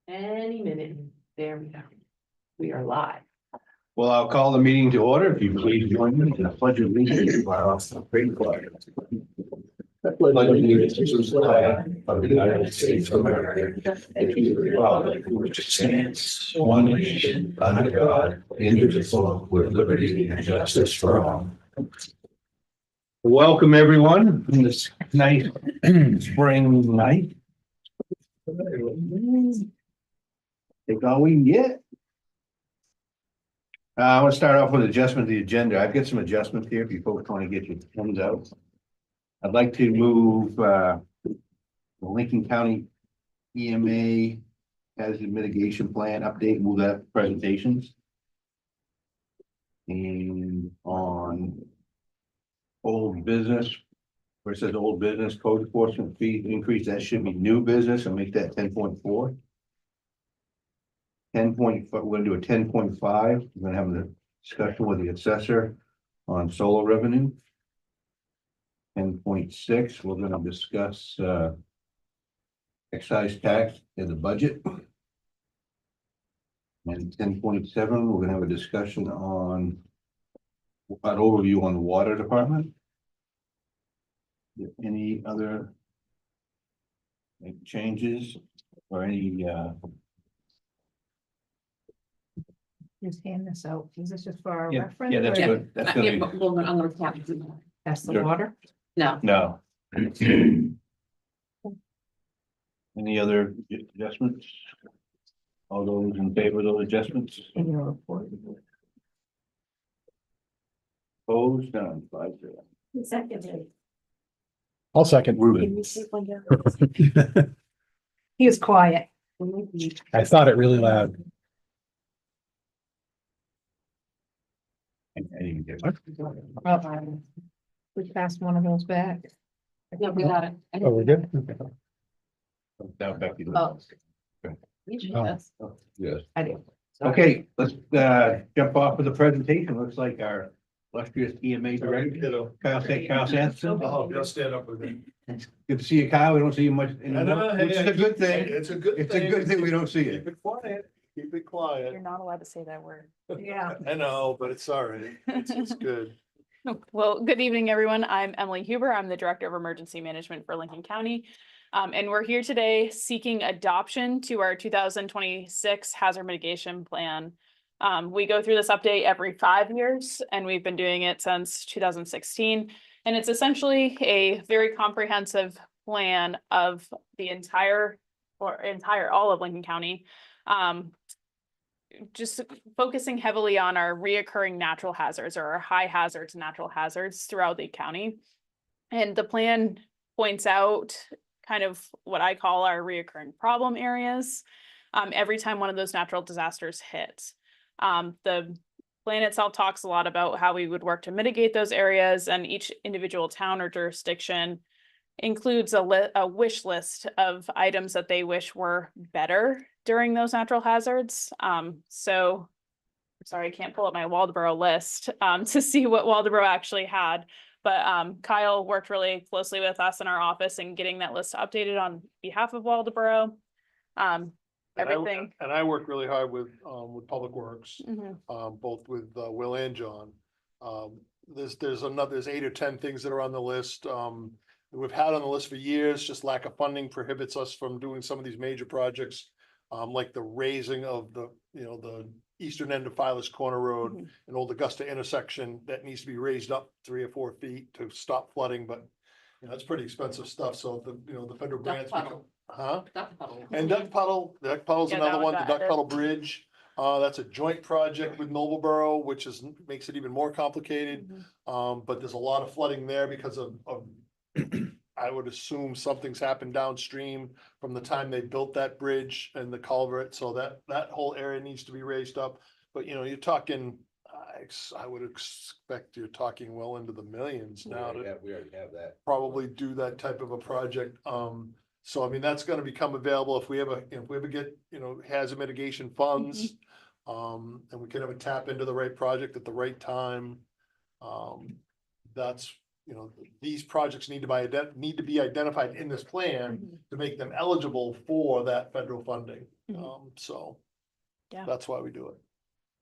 Any minute. There we go. We are live. Well, I'll call the meeting to order. If you please join me in the pledge of allegiance. Great flag. Pledge of allegiance to the flag of the United States of America and to the republic for which it stands, one nation, under God, indivisible, with liberty and justice for all. Welcome, everyone, on this nice spring night. Take all we can get. I want to start off with adjustment of the agenda. I've got some adjustments here if you folks want to get your pens out. I'd like to move the Lincoln County EMA hazard mitigation plan update, move that to presentations. And on old business, where it says old business code enforcement fee increase, that should be new business, and make that 10.4. 10.5, we're gonna do a 10.5. We're gonna have a discussion with the assessor on solar revenue. 10.6, we're gonna discuss excise tax in the budget. And 10.7, we're gonna have a discussion on an overview on the water department. Any other changes or any Just hand this out. Is this just for our Yeah, reference? yeah, that's or- good. That's Yeah, gonna but I'm gonna tap it. That's the Sure. water? No, no. Any other adjustments? All those in favor of those adjustments? In your report. Opposed, none, 5-0. Secondly. I'll second. Ruben, He was quiet. I thought it really loud. I didn't get it. We passed one of those back. yeah, we got it. Oh, we're good? Now Becky. Oh. Okay. Yes. Yes. I do. Okay, let's jump off of the presentation. Looks like our illustrious EMA director, Kyle Sanderson. Oh, just stand up with me. Good to see you, Kyle. We don't see you much anymore, which is a good thing. It's a good thing. It's a good thing we don't see you. Keep it quiet, keep it You're quiet. not allowed to say that word. Yeah. I know, but it's all right. It's good. Well, good evening, everyone. I'm Emily Huber. I'm the Director of Emergency Management for Lincoln County. And we're here today seeking adoption to our 2026 hazard mitigation plan. We go through this update every 5 years, and we've been doing it since 2016. And it's essentially a very comprehensive plan of the all of Lincoln County. Just focusing heavily on our reoccurring natural hazards or our high hazards, natural hazards throughout the county. And the plan points out kind of what I call our reoccurring problem areas every time one of those natural disasters hits. The plan itself talks a lot about how we would work to mitigate those areas, and each individual town or jurisdiction includes a wish list of items that they wish were better during those natural hazards. So sorry, I can't pull up my Waldeboro list to see what Waldeboro actually had. But Kyle worked really closely with us in our office in getting that list updated on behalf of Waldeboro. Everything. And I work really hard with Public Works, Mhm. both with Will and John. There's 8 or 10 things that are on the list. We've had on the list for years, just lack of funding prohibits us from doing some of these major projects. Like the raising of the eastern end of Filas Corner Road, Mhm. an old Augusta intersection that needs to be raised up 3 or 4 feet to stop flooding, but that's pretty expensive stuff. So the federal grants. Puddle. And Duck puddle's Puddle's Yeah, another that one one, the got Duck added. Puddle Bridge. That's a joint project with Noblesboro, which makes it even more complicated. Mhm. But there's a lot of flooding there because of I would assume something's happened downstream from the time they built that bridge and the culvert, so that whole area needs to be raised up. But you're talking, I would expect you're talking well into the millions now to We already have that. probably do that type of a project. So I mean, that's gonna become available if we ever get, hazard mitigation funds. And we can have a tap into the right project at the right time. That's, these projects need to be identified in this plan Mhm. to make them eligible for that federal funding. Mhm. So. Yeah. That's why we do it.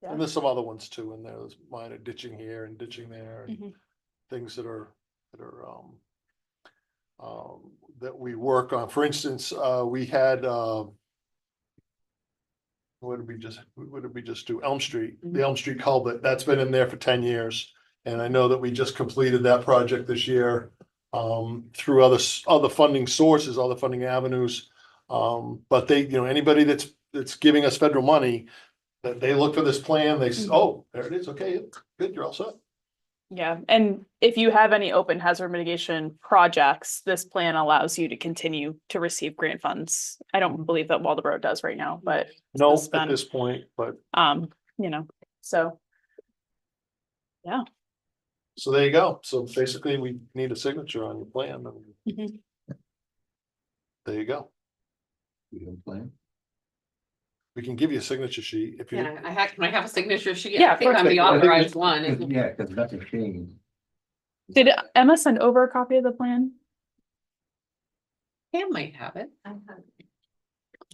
Yeah. And there's some other ones too, and there's minor ditching here and ditching there, and Mhm. things that are, that we work on. For instance, we had, what did we just do? Elm Street, the Elm Street culvert, that's been in there for 10 years. And I know that we just completed that project this year, through other funding sources, other funding avenues. But they, anybody that's giving us federal money, that they look for this plan, they say, oh, there it is, okay, good, you're all set. Yeah, and if you have any open hazard mitigation projects, this plan allows you to continue to receive grant funds. I don't believe that Waldeboro does right now, but No, It's at been- this point, but, so. so there you go. So basically, we need a signature on your plan, and Mhm. there you go. We have a plan. We can give you a signature sheet if you. Yeah, can I have a signature sheet? Yeah, I think I'm the I think authorized it's- one. isn't it? Yeah, because nothing changed. Did Emma send over a copy of the plan? Pam might have it. I have it.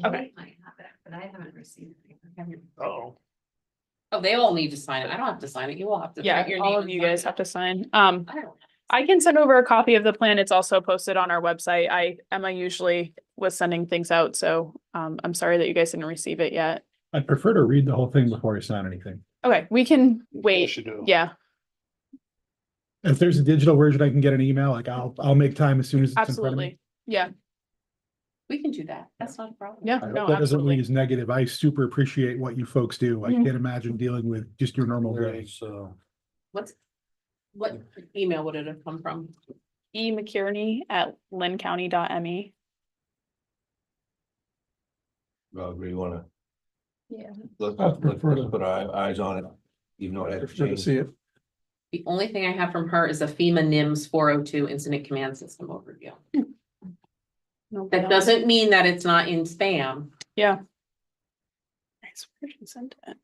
Okay. I have it, but I haven't received it. Oh, Oh, they all need to sign it. I don't have to sign it. You all have to. Yeah, write your all name of and you sign guys it. have to sign. I don't. I can send over a copy of the plan. It's also posted on our website. Emma usually was sending things out, so I'm sorry that you guys didn't receive it yet. I'd prefer to read the whole thing before I sign anything. Okay, we can yes, wait. you do. Yeah, If there's a digital version, I can get an email, like I'll make time as soon as it's in front of me. absolutely. Yeah, We can do that. That's not a problem. yeah, I no, hope that doesn't read absolutely. as negative. I super appreciate what you folks do. I Mhm. can't imagine dealing with just your normal day. So, What email would it have come from? emckearney@lynncounty.me. Well, we wanna, Yeah. let's I'd prefer to- put our eyes on it, even though it hasn't Prefer to changed. see it. The only thing I have from her is a FEMA NIMS 402 Incident Command System overview. That doesn't mean that it's not in spam. Yeah. Nice, where did you send it?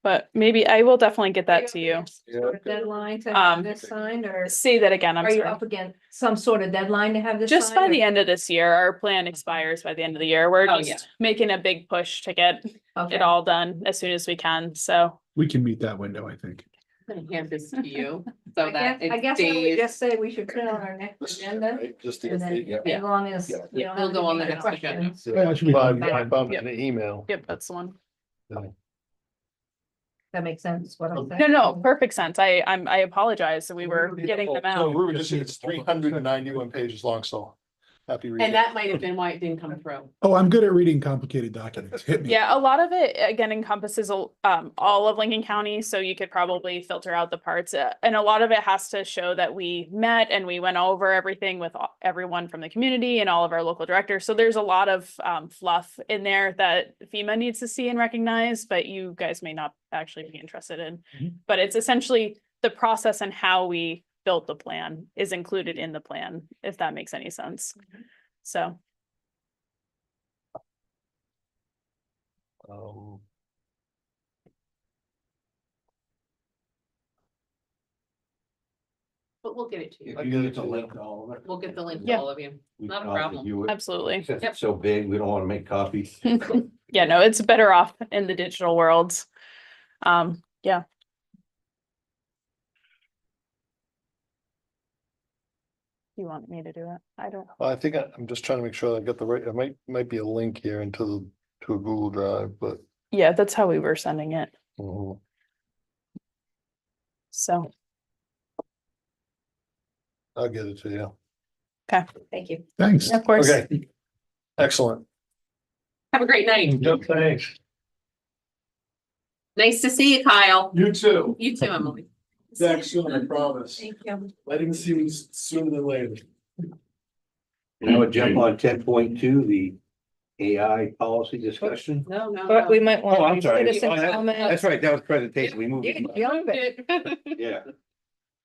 But maybe I will definitely get that to you. Sort of deadline to Um, have this signed, or Say that again, I'm are you sorry. up against some sort of deadline to have this? Just by signed, the or- end of this year, our plan expires by the end of the year. We're Oh, just making a big push to get Okay. it all done as soon as we can, so. We can meet that window, I think. I'm gonna hand this to you so that I it guess I would stays. just say we should put it on our next agenda, right, just and then yeah. as long as. Yeah. you don't It'll have go on the any next agenda. questions. Yeah, it should be fine. I found Yep. an email. Yep, that's the one. That makes sense, what I'm saying. No, no, perfect sense. I apologize. We were getting them So out. we were just, it's 391 pages long, so happy reading. And that might have been why it didn't come through. Oh, I'm good at reading complicated documents. Hit me. Yeah, a lot of it again encompasses all of Lincoln County, so you could probably filter out the parts. And a lot of it has to show that we met and we went over everything with everyone from the community and all of our local directors. So there's a lot of fluff in there that FEMA needs to see and recognize, but you guys may not actually be interested in. Mhm. But it's essentially the process and how we built the plan is included in the plan, if that makes any sense. So. But we'll get it to you. If you get the link to all of it. We'll get the link to Yeah. all of you. we Not a can all problem. review it. Absolutely. Since it's so big, we don't wanna make copies. Yeah, no, it's better off in the digital world. Yeah. You want me to do it? I don't. I think I'm just trying to make sure I got the right, it might be a link here to a Google Drive, but. Yeah, that's how we were sending it. mhm. So, I'll get it to you. Thank you. Thanks. of course. Okay. Excellent. Have a great night. Yep, thanks. Nice to see you, Kyle. You too. You too, Emily. Back soon, I promise. Thank you. Might even see you sooner than later. Now we'll jump on 10.2, the AI policy discussion. No, no. But we might Oh, want. I'm sorry. Citizen Oh, comment. That's right, that was presentation. We moved. You it. can jump it. Yeah.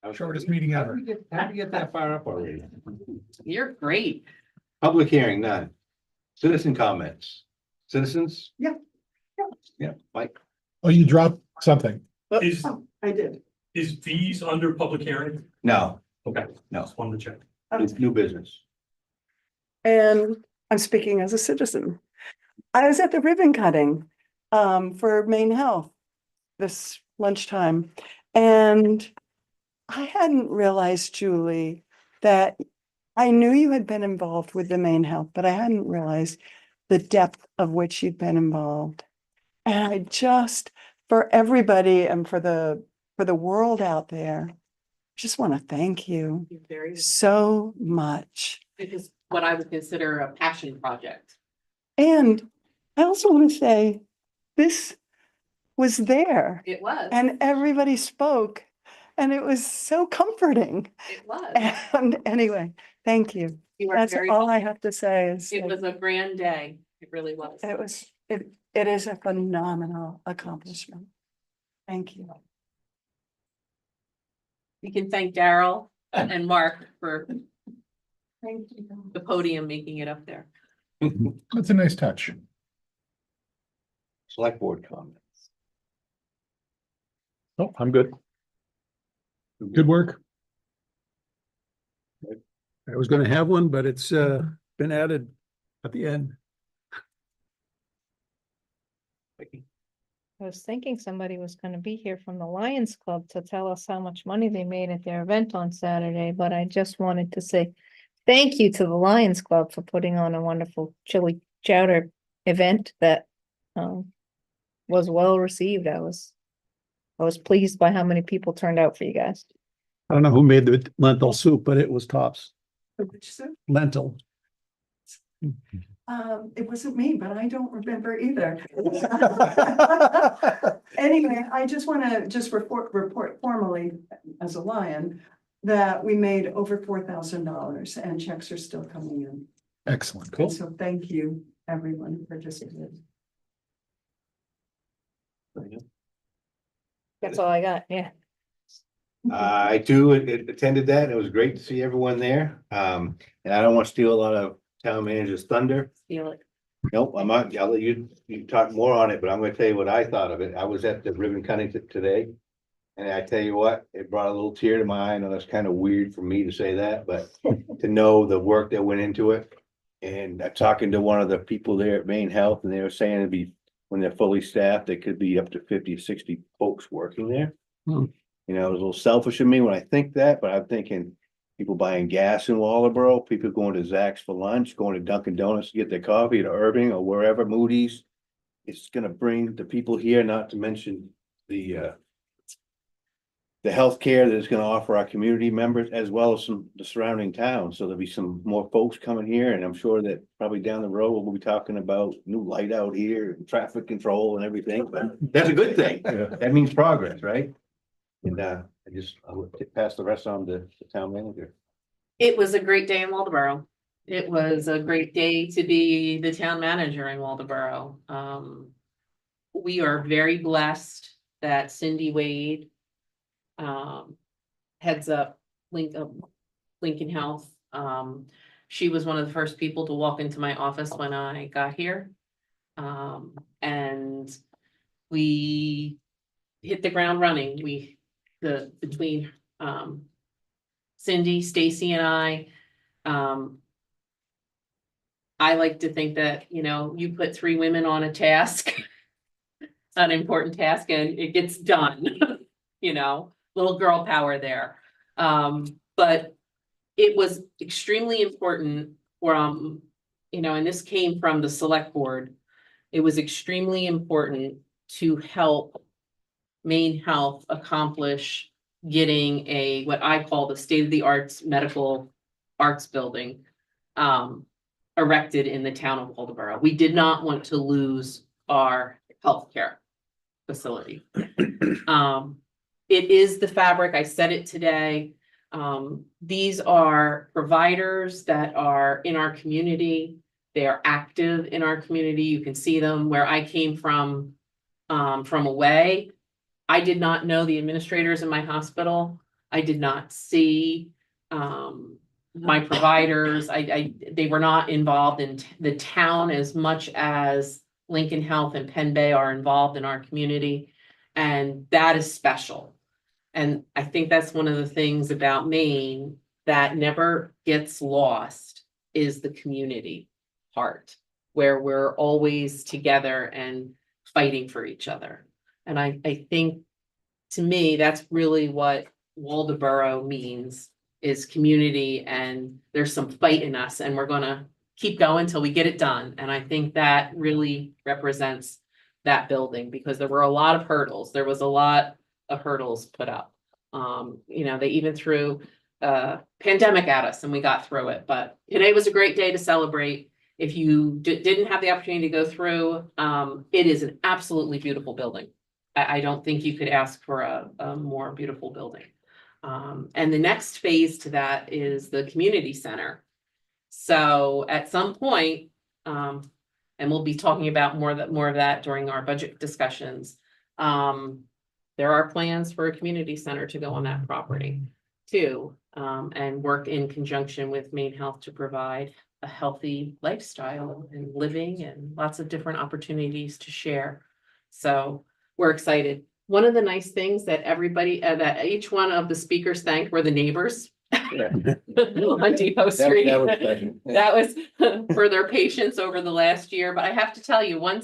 I was- Shortest meeting How ever. did we get that far up already? You're great. Public hearing, none. Citizen comments. Citizens? Yeah. Yeah, Mike. Oh, you dropped something. Is, I did. is fees under public hearing? No, Okay, no, just wanted to check. it's new business. And I'm speaking as a citizen. I was at the ribbon cutting for Maine Health this lunchtime. And I hadn't realized, Julie, that I knew you had been involved with the Maine Health, but I hadn't realized the depth of which you'd been involved. And I just, for everybody and for the world out there, just want to thank you You're very, so much. it is what I would consider a passion project. And I also want to say, this was there It was, and everybody spoke and it was so comforting. it was. And anyway, thank you. You are That's very, all I have to say is it like, was a grand day. It really was. it is a phenomenal accomplishment. Thank you. You can thank Daryl and Mark for Thank you. the podium making it up there. That's a nice touch. Select board comments. Oh, I'm good. Good work. I was gonna have one, but it's been added at the end. I was thinking somebody was gonna be here from the Lions Club to tell us how much money they made at their event on Saturday, but I just wanted to say thank you to the Lions Club for putting on a wonderful chili chowder event that was well received. I was pleased by how many people turned out for you guys. I don't know who made the lentil soup, but it was tops. Which soup? Lentil. It wasn't me, but I don't remember either. Anyway, I just want to just report formally as a Lion that we made over $4,000 and checks are still coming in. Excellent. Cool. So thank you, everyone who participated. That's all I got, yeah. I too attended that. It was great to see everyone there. And I don't want to steal a lot of town manager's thunder. Feel it. Nope, I'm not, I'll let you talk more on it, but I'm gonna tell you what I thought of it. I was at the ribbon cutting today. And I tell you what, it brought a little tear to my eye. I know that's kind of weird for me to say that, but to know the work that went into it. And talking to one of the people there at Maine Health, and they were saying it'd be, when they're fully staffed, there could be up to 50 or 60 folks working there. Hmm. You know, it was a little selfish of me when I think that, but I'm thinking people buying gas in Waldeboro, people going to Zack's for lunch, going to Dunkin' Donuts to get their coffee, to Irving or wherever, Moody's. It's gonna bring the people here, not to mention the healthcare that it's gonna offer our community members as well as the surrounding towns. So there'll be some more folks coming here, and I'm sure that probably down the road, we'll be talking about new light out here, and traffic control and everything, but that's a good thing. Yeah. That means progress, right? And I will pass the rest on to the town manager. It was a great day in Waldeboro. It was a great day to be the town manager in Waldeboro. We are very blessed that Cindy Wade heads up Lincoln Health. She was one of the first people to walk into my office when I got here. And we hit the ground running. Between Cindy, Stacy and I like to think that, you know, you put 3 women on a task, an important task, and it gets done, you know, little girl power there. But it was extremely important from, you know, and this came from the select board. It was extremely important to help Maine Health accomplish getting what I call the state-of-the-arts medical arts building erected in the town of Waldeboro. We did not want to lose our healthcare facility. It is the fabric. I said it today. These are providers that are in our community. They are active in our community. You can see them where I came from away. I did not know the administrators in my hospital. I did not see my providers. They were not involved in the town as much as Lincoln Health and Penn Bay are involved in our community. And that is special. And I think that's one of the things about Maine that never gets lost is the community part. where we're always together and fighting for each other. And I think, to me, that's really what Waldoboro means, is community, and there's some fight in us, and we're gonna keep going till we get it done. And I think that really represents that building, because there were a lot of hurdles. There was a lot of hurdles put up. They even threw pandemic at us and we got through it, but today was a great day to celebrate. If you didn't have the opportunity to go through, it is an absolutely beautiful building. I don't think you could ask for a more beautiful building. And the next phase to that is the community center. So at some point, and we'll be talking about more of that during our budget discussions. There are plans for a community center to go on that property too, and work in conjunction with Maine Health to provide a healthy lifestyle and living and lots of different opportunities to share. So we're excited. One of the nice things that everybody, that each one of the speakers thanked were the neighbors on Depot Street. That was special. That was for their patience over the last year. But I have to tell you, when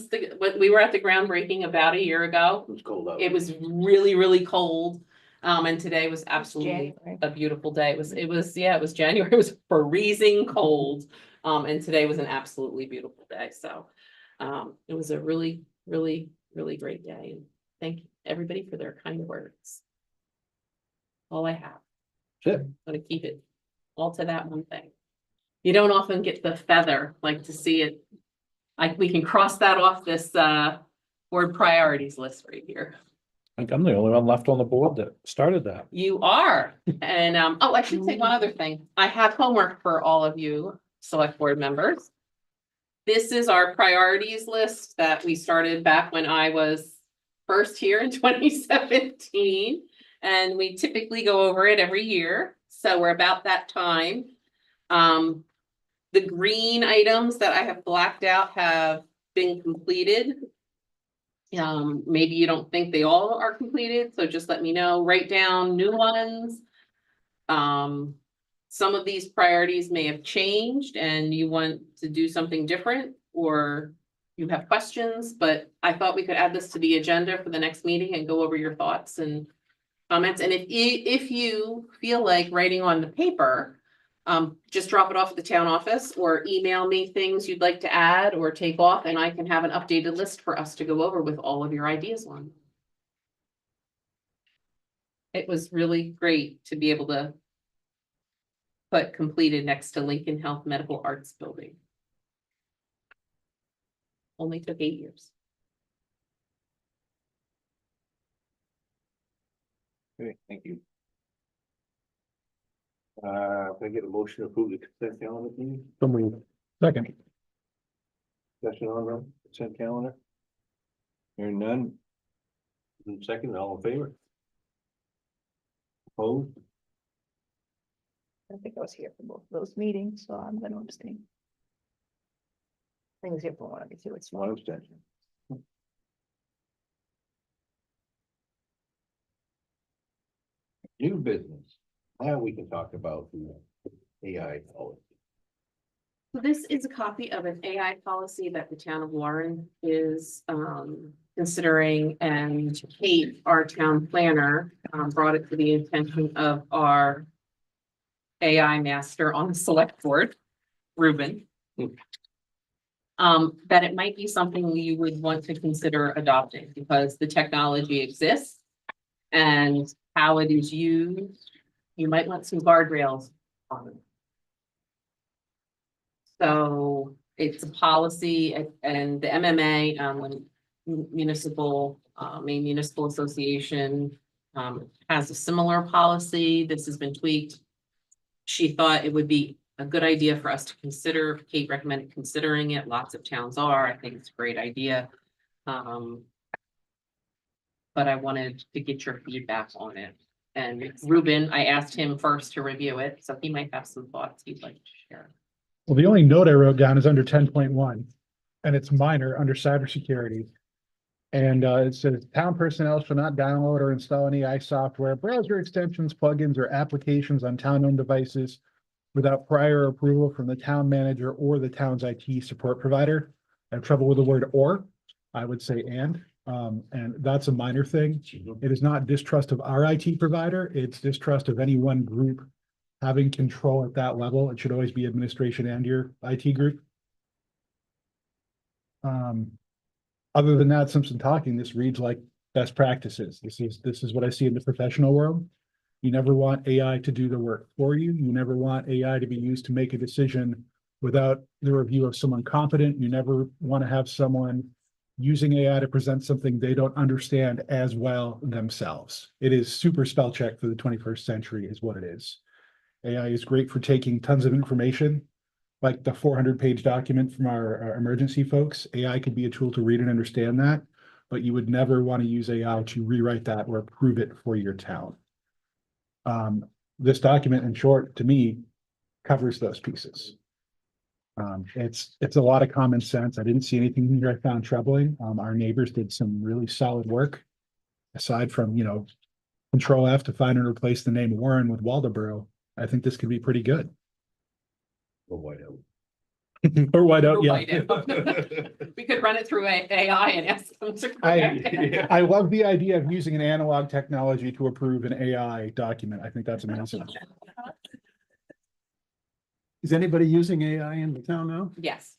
we were at the groundbreaking about a year ago, It was cold out. it was really, really cold. And today was absolutely January. a beautiful day. It was January. It was freezing cold. And today was an absolutely beautiful day. So it was a really, really, really great day. And thank everybody for their kind words. All I have. Sure. I'm gonna keep it all to that one thing. You don't often get the feather, like to see it. We can cross that off this board priorities list right here. I think I'm the only one left on the board that started that. You are. And I should say one other thing. I have homework for all of you select board members. This is our priorities list that we started back when I was first here in 2017. And we typically go over it every year. So we're about that time. The green items that I have blacked out have been completed. Maybe you don't think they all are completed, so just let me know. Write down new ones. Some of these priorities may have changed and you want to do something different, or you have questions, but I thought we could add this to the agenda for the next meeting and go over your thoughts and comments. And if you feel like writing on the paper, just drop it off at the town office or email me things you'd like to add or take off, and I can have an updated list for us to go over with all of your ideas on. It was really great to be able to put completed next to Lincoln Health Medical Arts Building. Only took 8 years. Okay, thank you. Can I get a motion to approve the consent calendar, please? Second. Discussion on the consent calendar? Hearing none. Second, all in favor? Opposed? I think I was here for both of those meetings, so I'm gonna abstain. I was here for one of the two, it's One abstention. New business. Now we can talk about the AI policy. So this is a copy of an AI policy that the town of Warren is considering, and Kate, our town planner, brought it to the attention of our AI master on the select board, Ruben. That it might be something you would want to consider adopting, because the technology exists and how it is used, you might want some guardrails on it. So it's a policy, and the MMA, when municipal, Maine Municipal Association, has a similar policy. This has been tweaked. She thought it would be a good idea for us to consider. Kate recommended considering it. Lots of towns are. I think it's a great idea. But I wanted to get your feedback on it. And Ruben, I asked him first to review it, so he might have some thoughts he'd like to share. Well, the only note I wrote down is under 10.1, and it's minor under cybersecurity. And it says town personnel shall not download or install any AI software, browser extensions, plugins, or applications on town-owned devices without prior approval from the town manager or the town's IT support provider. I have trouble with the word or, I would say and that's a minor thing. It is not distrust of our IT provider, it's distrust of any one group having control at that level. It should always be administration and your IT group. Other than that, Simpson talking, this reads like best practices. This is what I see in the professional world. You never want AI to do the work for you. You never want AI to be used to make a decision without the review of someone competent. You never want to have someone using AI to present something they don't understand as well themselves. It is super spell check for the 21st century is what it is. AI is great for taking tons of information, like the 400-page document from our emergency folks. AI could be a tool to read and understand that, but you would never want to use AI to rewrite that or approve it for your town. This document, in short, to me, covers those pieces. It's a lot of common sense. I didn't see anything here I found troubling. Our neighbors did some really solid work. Aside from, Control F to find and replace the name Warren with Waldoboro, I think this could be pretty good. Or whiteout. Or whiteout, yeah. Whiteout. We could run it through AI and ask them to correct it. I love the idea of using an analog technology to approve an AI document. I think that's amazing. Is anybody using AI in the town now? Yes,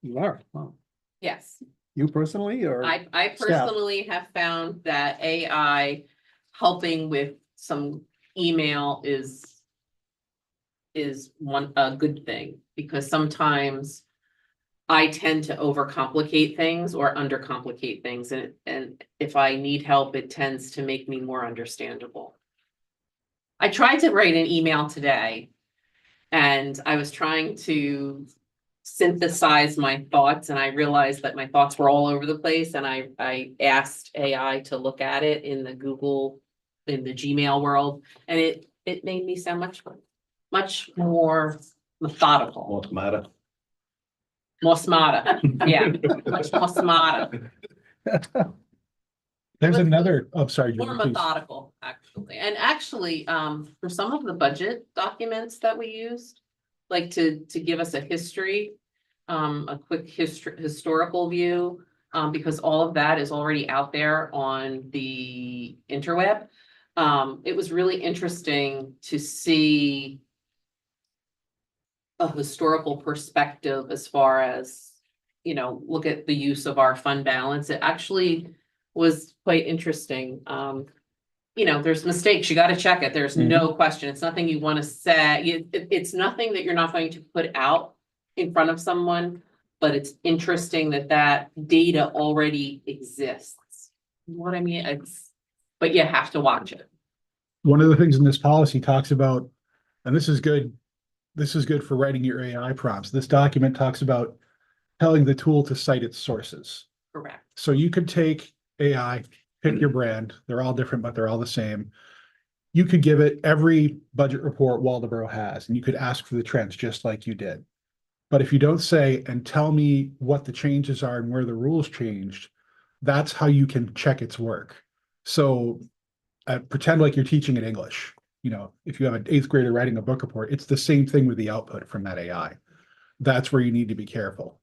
You are, wow. yes. You personally, or? I personally have found that AI helping with some email is a good thing, because sometimes I tend to overcomplicate things or undercomplicate things, and if I need help, it tends to make me more understandable. I tried to write an email today, and I was trying to synthesize my thoughts, and I realized that my thoughts were all over the place, and I asked AI to look at it in the Gmail world, and it made me sound much more methodical. What's the matter? More smarter, yeah, much more smarter, There's Let's- another, oh, sorry. more Julie, please. methodical, actually. And actually, for some of the budget documents that we used, like to give us a history, a quick historical view, because all of that is already out there on the interweb. It was really interesting to see a historical perspective as far as, look at the use of our fund balance. It actually was quite interesting. There's mistakes, you gotta check it, there's no question, it's nothing you wanna say, it's nothing that you're not going to put out in front of someone, but it's interesting that data already exists. You know what I mean? But you have to watch it. One of the things in this policy talks about, and this is good for writing your AI prompts. This document talks about telling the tool to cite its sources. Correct. So you could take AI, pick your brand, they're all different, but they're all the same. You could give it every budget report Waldoboro has, and you could ask for the trends just like you did. But if you don't say, and tell me what the changes are and where the rules changed, that's how you can check its work. So pretend like you're teaching it English. If you have an 8th grader writing a book report, it's the same thing with the output from that AI. That's where you need to be careful.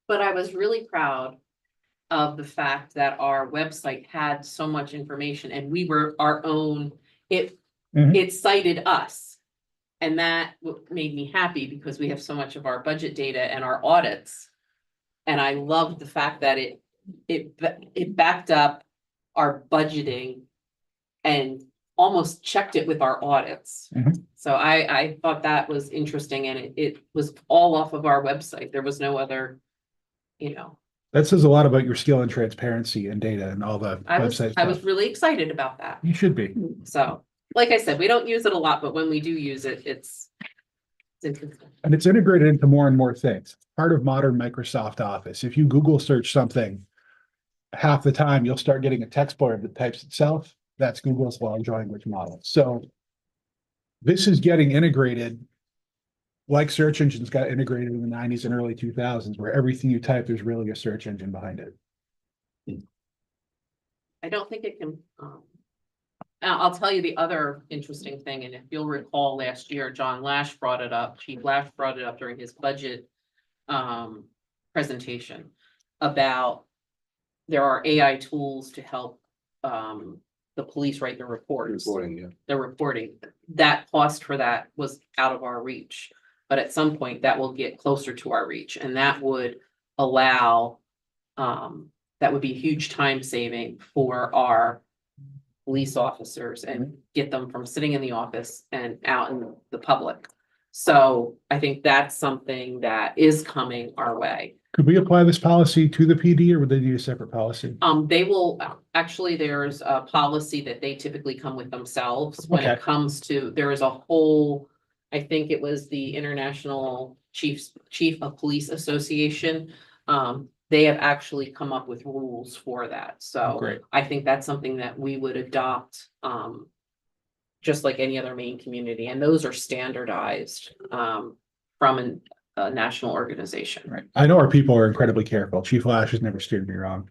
But I was really proud of the fact that our website had so much information, and we were our own, it cited us. And that made me happy, because we have so much of our budget data and our audits. And I loved the fact that it backed up our budgeting and almost checked it with our audits. So I thought that was interesting, and it was all off of our website. There was no other, That says a lot about your skill and transparency and data and all the websites. I was really excited about that. You should be. So, like I said, we don't use it a lot, but when we do use it, it's interesting. And it's integrated into more and more things. Part of modern Microsoft Office. If you Google search something, half the time you'll start getting a text bar that types itself. That's Google's large language model. So this is getting integrated like search engines got integrated in the 90s and early 2000s, where everything you type, there's really a search engine behind it. I don't think it can, I'll tell you the other interesting thing, and if you'll recall last year, John Lash brought it up, Chief Lash brought it up during his budget presentation. about, there are AI tools to help, the police write their reports. Reporting, yeah. The reporting, that cost for that was out of our reach. But at some point that will get closer to our reach, and that would allow, that would be a huge time saving for our police officers and get them from sitting in the office and out in the public. So I think that's something that is coming our way. Could we apply this policy to the PD or would they need a separate policy? They will, actually, there's a policy that they typically come with themselves when it Okay. comes to, there is a whole, I think it was the International Chief of Police Association. They have actually come up with rules for that, so. Great. I think that's something that we would adopt, just like any other Maine community, and those are standardized, from a national organization. Right. I know our people are incredibly careful. Chief Lash has never steered me wrong.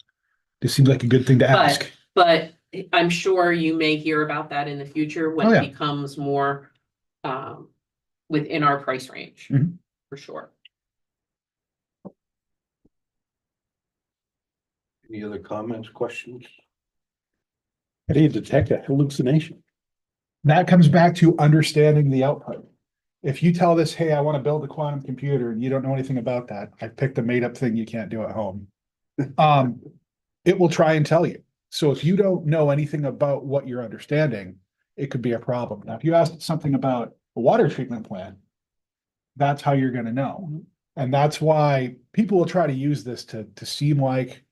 This seems like a good thing to ask. But I'm sure you may hear about that in the future when Oh, yeah. it becomes more, within our price range, Mhm. for sure. Any other comments, questions? How do you detect a hallucination? That comes back to understanding the output. If you tell this, hey, I want to build a quantum computer and you don't know anything about that, I picked a made up thing you can't do at home. It will try and tell you. So if you don't know anything about what you're understanding, it could be a problem. Now, if you ask something about a water treatment plant, that's how you're going to know. And that's why people will try to use this to seem like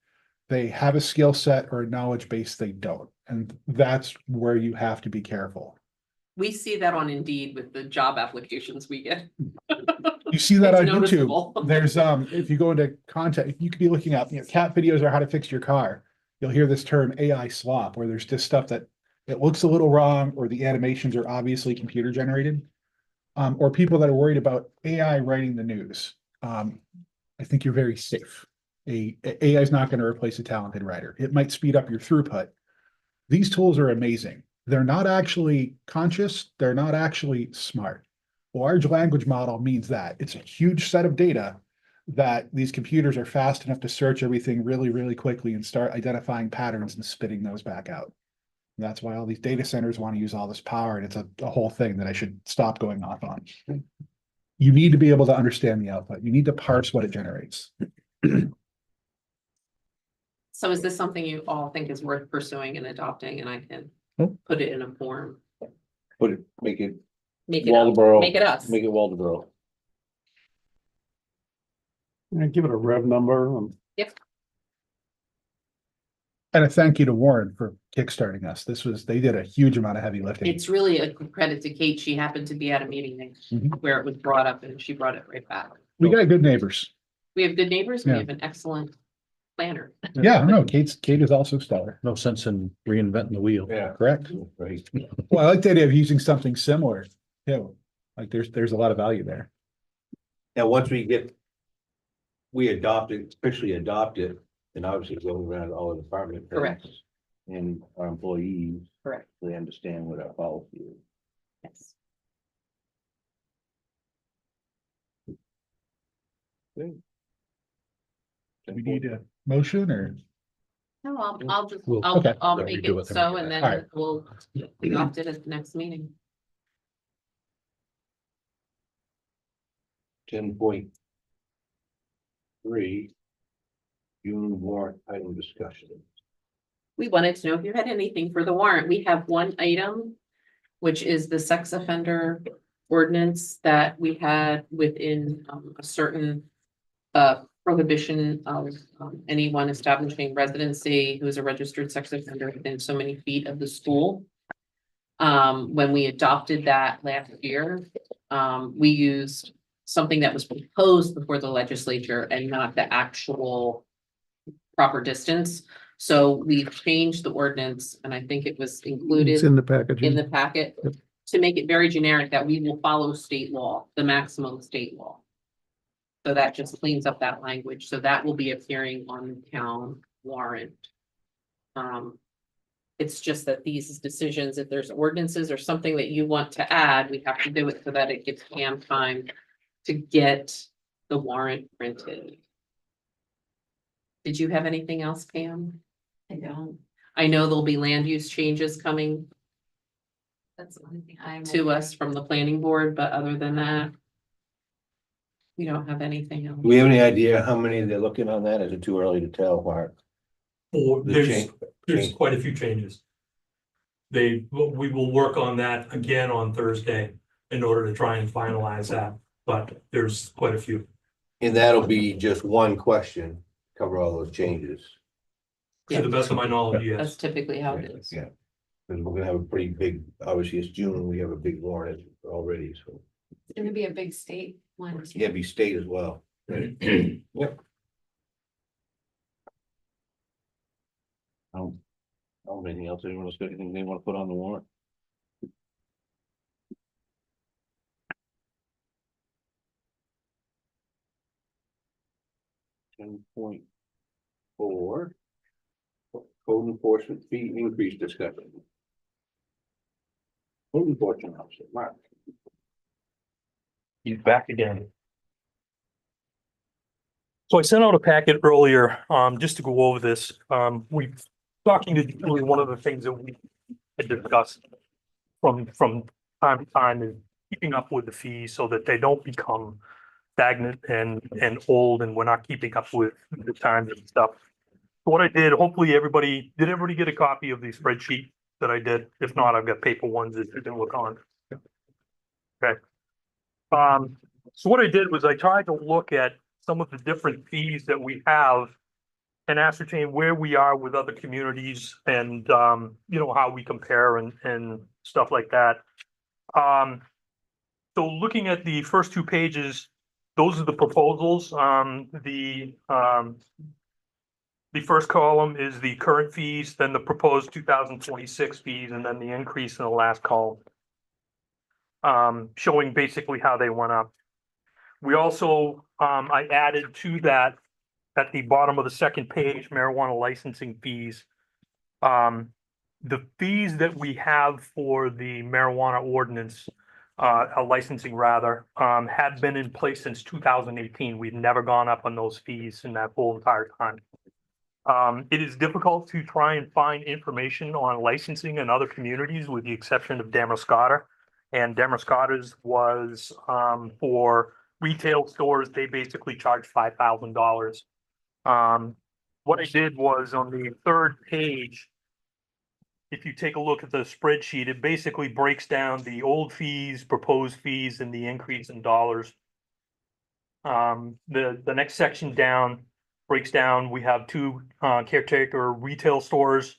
they have a skill set or a knowledge base they don't. And that's where you have to be careful. We see that on Indeed with the job applications we get. You see that It's on noticeable. YouTube. There's if you go into content, you could be looking up, cat videos or how to fix your car. You'll hear this term AI slop, where there's just stuff that it looks a little wrong, or the animations are obviously computer generated. Or people that are worried about AI writing the news. I think you're very safe. AI is not going to replace a talented writer. It might speed up your throughput. These tools are amazing. They're not actually conscious. They're not actually smart. Large language model means that it's a huge set of data that these computers are fast enough to search everything really, really quickly and start identifying patterns and spitting those back out. And that's why all these data centers want to use all this power, and it's a whole thing that I should stop going off on. You need to be able to understand the output. You need to parse what it generates. So is this something you all think is worth pursuing and adopting, and I can Oh. put it in a form? Put it, make it Make it up, Waldeboro. make it us. Make it Waldeboro. Give it a rev number. And a thank you to Warren for kickstarting us. They did a huge amount of heavy lifting. It's really a credit to Kate. She happened to be at a meeting Mhm. where it was brought up and she brought it right back. We got good neighbors. We have good neighbors. We Yeah. have an excellent planner. Yeah, no, Kate is also stellar. No sense in reinventing the wheel. Yeah. Correct. Right. Well, I like the idea of using something similar too. Like there's a lot of value there. And once we adopt it, officially adopt it, and obviously go around all the department. heads Correct. And our employees, Correct. they understand what our policy is. Yes. Do we need a motion or? No, I'll just, We'll- Okay. I'll Yeah, make we do it it, then so, we and do then that. Alright. we'll adopt it at the next meeting. 10.3. June warrant item discussion. We wanted to know if you had anything for the warrant. We have one item, which is the sex offender ordinance that we had within a certain prohibition of anyone establishing residency who's a registered sex offender within so many feet of the school. When we adopted that last year, we used something that was proposed before the legislature and not the actual proper distance. So we've changed the ordinance, and I think it was It's included in the package. in the packet to make it very generic that we will follow state law, the maximum state law. So that just cleans up that language. So that will be appearing on the town warrant. It's just that these decisions, if there's ordinances or something that you want to add, we have to do it so that it gives Pam time to get the warrant printed. Did you have anything else, Pam? I don't. I know there'll be land use changes coming That's the only thing I'm. to aware us of. from the planning board, but other than that, we don't have anything else. Do we have any idea how many they're looking on that? Is it too early to tell, Mark? Or The there's, change- there's change. quite a few changes. We will work on that again on Thursday in order to try and finalize that, but there's quite a few. And that'll be just one question, cover all those changes. To the best of my knowledge, That's yes. typically how it is. Yeah. Because we're gonna have a pretty big, obviously it's June, we have a big warrant already, so, It's gonna be a big state one. too. yeah, be state as well. Yep. Anything else, anyone else got anything they wanna put on the warrant? $10.4. Code enforcement fee increase discussion. Code enforcement officer, Mark. He's back again. So I sent out a packet earlier, just to go over this. We, talking to Julie, one of the things that we had discussed from time to time is keeping up with the fees so that they don't become stagnant and old, and we're not keeping up with the times and stuff. So what I did, hopefully everybody get a copy of the spreadsheet that I did? If not, I've got paper ones that you can look on. Okay. So what I did was I tried to look at some of the different fees that we have and ascertain where we are with other communities and, you know, how we compare and stuff like that. So looking at the first two pages, those are the proposals. The first column is the current fees, then the proposed 2026 fees, and then the increase in the last column. Showing basically how they went up. We also, I added to that at the bottom of the second page, marijuana licensing fees. The fees that we have for the marijuana ordinance, licensing rather, have been in place since 2018. We've never gone up on those fees in that whole entire time. It is difficult to try and find information on licensing in other communities with the exception of Damascotta. And Damascotta's was, for retail stores, they basically charge $5,000. What I did was on the third page, if you take a look at the spreadsheet, it basically breaks down the old fees, proposed fees, and the increase in dollars. The next section down breaks down, we have 2 caretaker retail stores,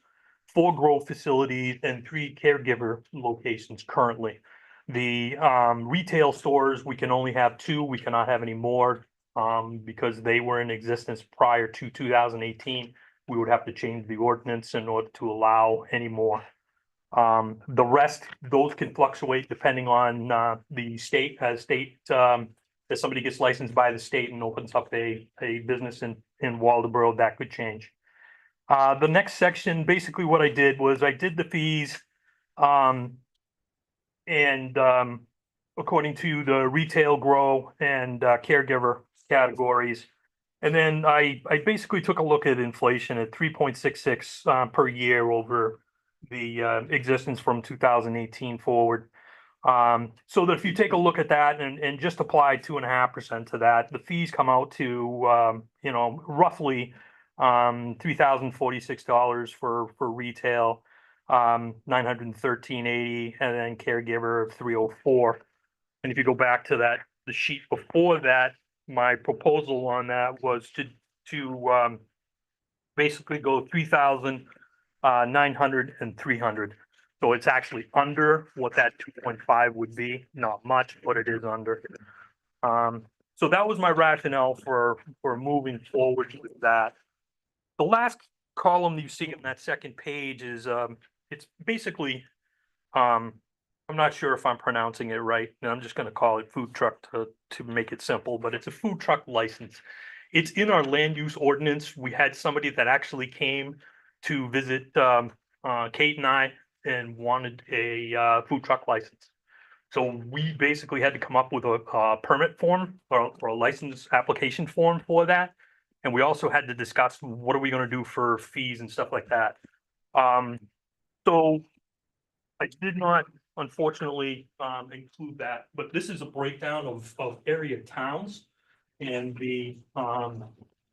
4 grow facilities, and 3 caregiver locations currently. The retail stores, we can only have 2, we cannot have any more because they were in existence prior to 2018. We would have to change the ordinance in order to allow any more. The rest, those can fluctuate depending on the state, if somebody gets licensed by the state and opens up a business in Waldeboro, that could change. The next section, basically what I did was I did the fees according to the retail, grow, and caregiver categories. And then I basically took a look at inflation at 3.66 per year over the existence from 2018 forward. So that if you take a look at that and just apply 2.5% to that, the fees come out to you know, roughly $3,046 for retail, $913.80, and then caregiver of $304. And if you go back to that, the sheet before that, my proposal on that was to basically go 3,900 and 300. So it's actually under what that 2.5 would be, not much, but it is under. So that was my rationale for moving forward with that. The last column you see in that second page is, it's basically, I'm not sure if I'm pronouncing it right, and I'm just gonna call it food truck to make it simple, but it's a food truck license. It's in our land use ordinance. We had somebody that actually came to visit Kate and I and wanted a food truck license. So we basically had to come up with a permit form or a license application form for that. And we also had to discuss what are we gonna do for fees and stuff like that. So I did not unfortunately include that, but this is a breakdown of area towns. And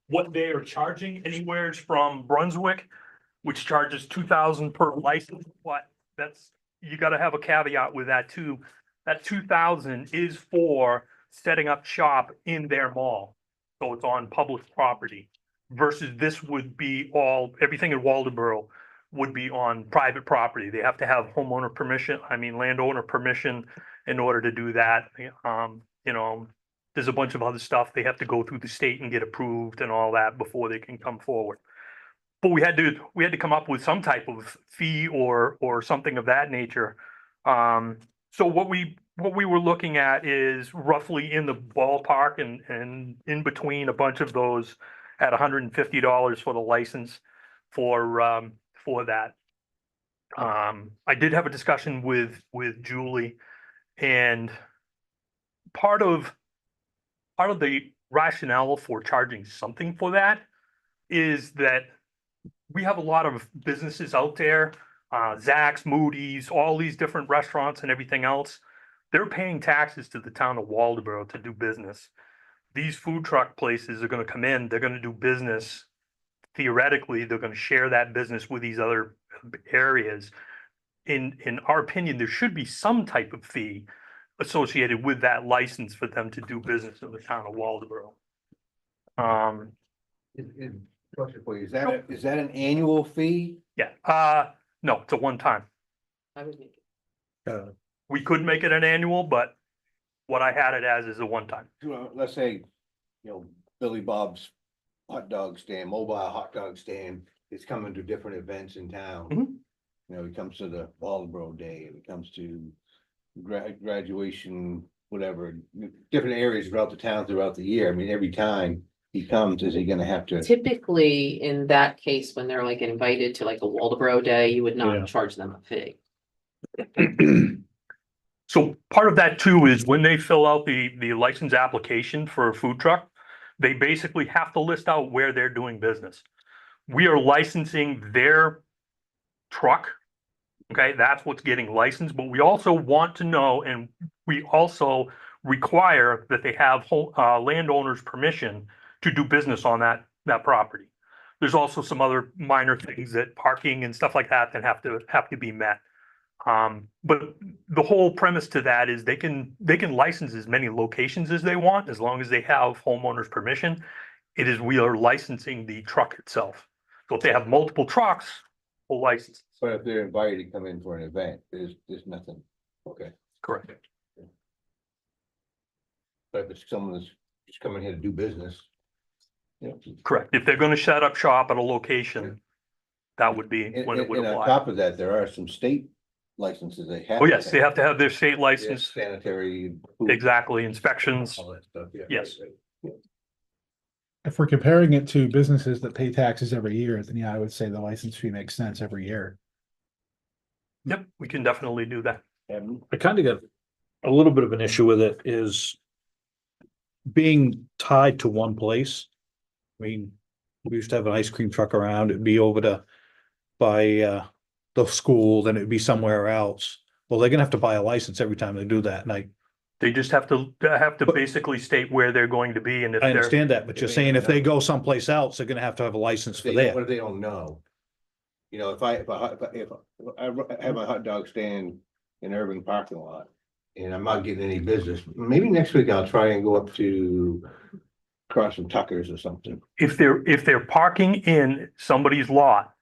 what they are charging anywhere from Brunswick, which charges 2,000 per license, but that's, you gotta have a caveat with that too. That 2,000 is for setting up shop in their mall. So it's on public property versus this would be everything in Waldeboro would be on private property. They have to have landowner permission in order to do that. There's a bunch of other stuff. They have to go through the state and get approved and all that before they can come forward. But we had to come up with some type of fee or something of that nature. So what we were looking at is roughly in the ballpark and in between a bunch of those at $150 for the license for that. I did have a discussion with Julie, and part of the rationale for charging something for that is that we have a lot of businesses out there, Zach's, Moody's, all these different restaurants and everything else. They're paying taxes to the town of Waldeboro to do business. These food truck places are gonna come in, they're gonna do business. Theoretically, they're gonna share that business with these other areas. In our opinion, there should be some type of fee associated with that license for them to do business in the town of Waldeboro. Question for you, is that an annual fee? Yeah, no, it's a one-time. I would make it. We could make it an annual, but what I had it as is a one-time. Let's say, Billy Bob's hot dog stand, mobile hot dog stand, is coming to different events in town. Mhm. He comes to the Waldeboro Day, and it comes to graduation, whatever, different areas throughout the town throughout the year. I mean, every time he comes, is he gonna have to? Typically, in that case, when they're like invited to like a Waldeboro Day, you would Yeah. not charge them a fee. So part of that too is when they fill out the license application for a food truck, they basically have to list out where they're doing business. We are licensing their truck. Okay, that's what's getting licensed, but we also want to know, and we also require that they have landowners' permission to do business on that property. There's also some other minor things that parking and stuff like that have to be met. But the whole premise to that is they can license as many locations as they want, as long as they have homeowners' permission. We are licensing the truck itself. So if they have multiple trucks, we'll license. But if they're invited to come in for an event, there's nothing, okay. Correct. But if it's someone that's just coming here to do business. Correct. If they're gonna set up shop at a location, that would be when it would And on apply. top of that, there are some state licenses they have. Oh, yes, they have to have their state license, Sanitary. food, exactly, inspections. All that stuff, yeah. Yes. If we're comparing it to businesses that pay taxes every year, then yeah, I would say the license fee makes sense every year. Yep, we can definitely do that. And I kind of got a little bit of an issue with it is being tied to one place. I mean, we used to have an ice cream truck around, it'd be over by the school, then it'd be somewhere else. Well, they're gonna have to buy a license every time they do that, and They just have to basically state where they're going to be and if I they're, understand that, but you're saying if they go someplace else, they're gonna have to have a license for What that. if they don't know? If I have my hot dog stand in urban parking lot and I'm not getting any business, maybe next week I'll try and go up to across from Tucker's or something. if they're parking in somebody's lot,